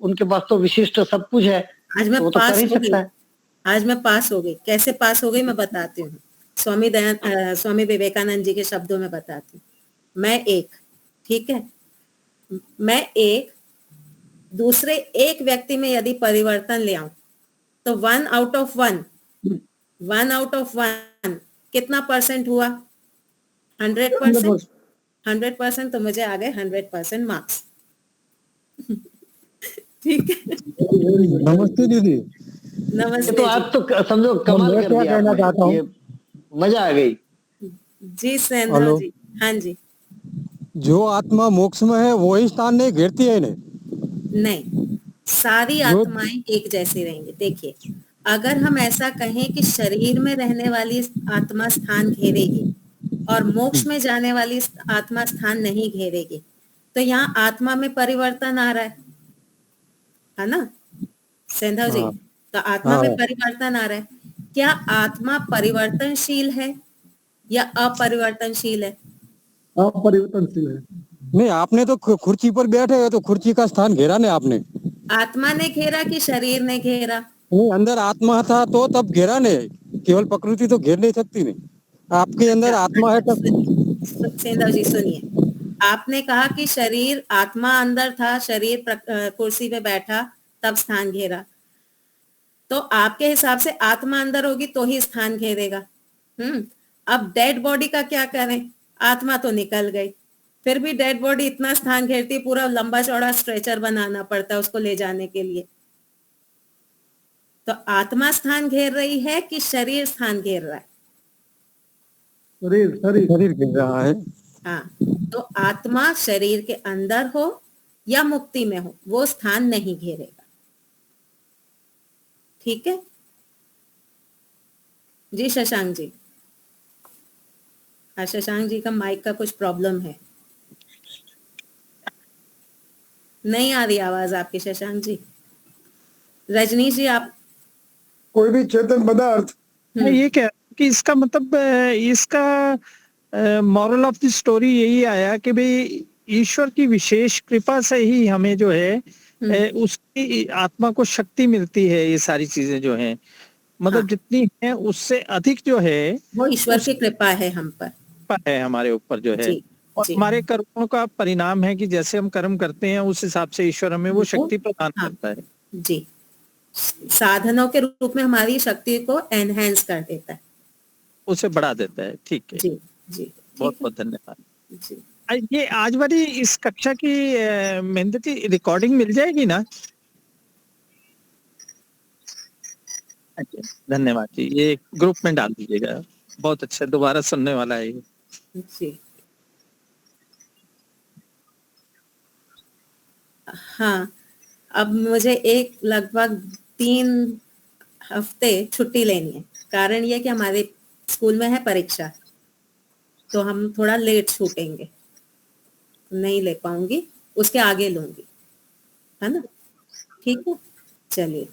उनके पास तो विशिष्ट सब कुछ है। आज मैं वो तो कर ही सकता है। आज मैं पास हो गई। कैसे पास हो गई मैं बताती हूँ। स्वामी विवेकानंद जी के शब्दों में बताती हूँ। मैं एक, ठीक है, मैं एक दूसरे एक व्यक्ति में यदि परिवर्तन ले आऊं तो 1 आउट ऑफ 1 कितना परसेंट हुआ? 100%। 100% तो मुझे आ गए 100% मार्क्स। ठीक है, नमस्ते दीदी। नमस्ते। तो आज तो समझो कमाल कर दिया कहना चाहता हूँ, मजा आ गई। जी सेंधा जी। हाँ जी। जो आत्मा मोक्ष में है वही स्थान नहीं घेरती है इन्हें? नहीं, सारी आत्माएं एक जैसी रहेंगी। देखिए, अगर हम ऐसा कहें कि शरीर में रहने वाली आत्मा स्थान घेरेगी और मोक्ष में जाने वाली आत्मा स्थान नहीं घेरेगी, तो यहाँ आत्मा में परिवर्तन आ रहा है ना सेंधा जी? तो आत्मा में परिवर्तन आ रहा है। क्या आत्मा परिवर्तनशील है या अपरिवर्तनशील है? अपरिवर्तनशील है। नहीं, आपने तो कुर्सी पर बैठे हो तो कुर्सी का स्थान घेरा नहीं आपने। आत्मा ने घेरा कि शरीर ने घेरा? नहीं, अंदर आत्मा था तो तब घेरा नहीं, केवल प्रकृति तो घेर नहीं सकती नहीं। आपके अंदर आत्मा है तब। सेंधा जी सुनिए, आपने कहा कि शरीर, आत्मा अंदर था, शरीर कुर्सी पे बैठा तब स्थान घेरा, तो आपके हिसाब से आत्मा अंदर होगी तो ही स्थान घेरेगा। अब डेड बॉडी का क्या करें? आत्मा तो निकल गई, फिर भी डेड बॉडी इतना स्थान घेरती, पूरा लंबा चौड़ा स्ट्रेचर बनाना पड़ता है उसको ले जाने के लिए। तो आत्मा स्थान घेर रही है कि शरीर स्थान घेर रहा है? शरीर शरीर शरीर गिर रहा है। हाँ, तो आत्मा शरीर के अंदर हो या मुक्ति में हो, वो स्थान नहीं घेरेगा। ठीक है जी शशांक जी? हाँ, शशांक जी का माइक का कुछ प्रॉब्लम है, नहीं आ रही आवाज आपकी शशांक जी। रजनीश जी आप? कोई भी चेतन पदार्थ, मैं ये कह कि इसका मतलब इसका मॉरल ऑफ द स्टोरी यही आया कि भाई ईश्वर की विशेष कृपा से ही हमें जो है उसकी आत्मा को शक्ति मिलती है। ये सारी चीजें जो हैं मतलब जितनी है उससे अधिक जो है वो ईश्वर की कृपा है हम पर, है हमारे ऊपर जो है। और हमारे कर्मों का परिणाम है कि जैसे हम कर्म करते हैं उस हिसाब से ईश्वर हमें वो शक्ति प्रदान करता है। जी, साधनों के रूप में हमारी शक्ति को एनहेंस कर देता है, उसे बढ़ा देता है। ठीक है जी जी, बहुत बहुत धन्यवाद जी। ये आज वाली इस कक्षा की महेंद्र जी रिकॉर्डिंग मिल जाएगी ना? अच्छा धन्यवाद जी, ये ग्रुप में डाल दीजिएगा। बहुत अच्छा, दोबारा सुनने वाला है ये। जी हाँ, अब मुझे लगभग 3 हफ्ते छुट्टी लेनी है। कारण ये कि हमारे स्कूल में है परीक्षा, तो हम थोड़ा लेट छूटेंगे, नहीं ले पाऊंगी, उसके आगे लूंगी, है ना? ठीक है, चलिए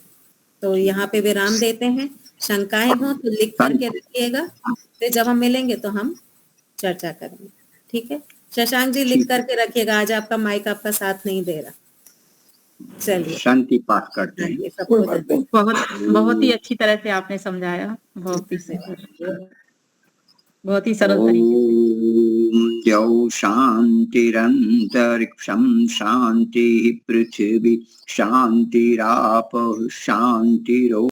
तो यहाँ पे विराम देते हैं। शंकाएं हो तो लिख करके रखिएगा, फिर जब हम मिलेंगे तो हम चर्चा करेंगे। ठीक है शशांक जी, लिख करके रखिएगा, आज आपका माइक आपका साथ नहीं दे रहा। चलिए शांति पाठ करते हैं। बहुत ही अच्छी तरह से आपने समझाया, बहुत ही सरल तरीके। द्यौ शान्तिरन्तरिक्षं शान्तिः पृथिवी शान्तिरापः शान्तिरो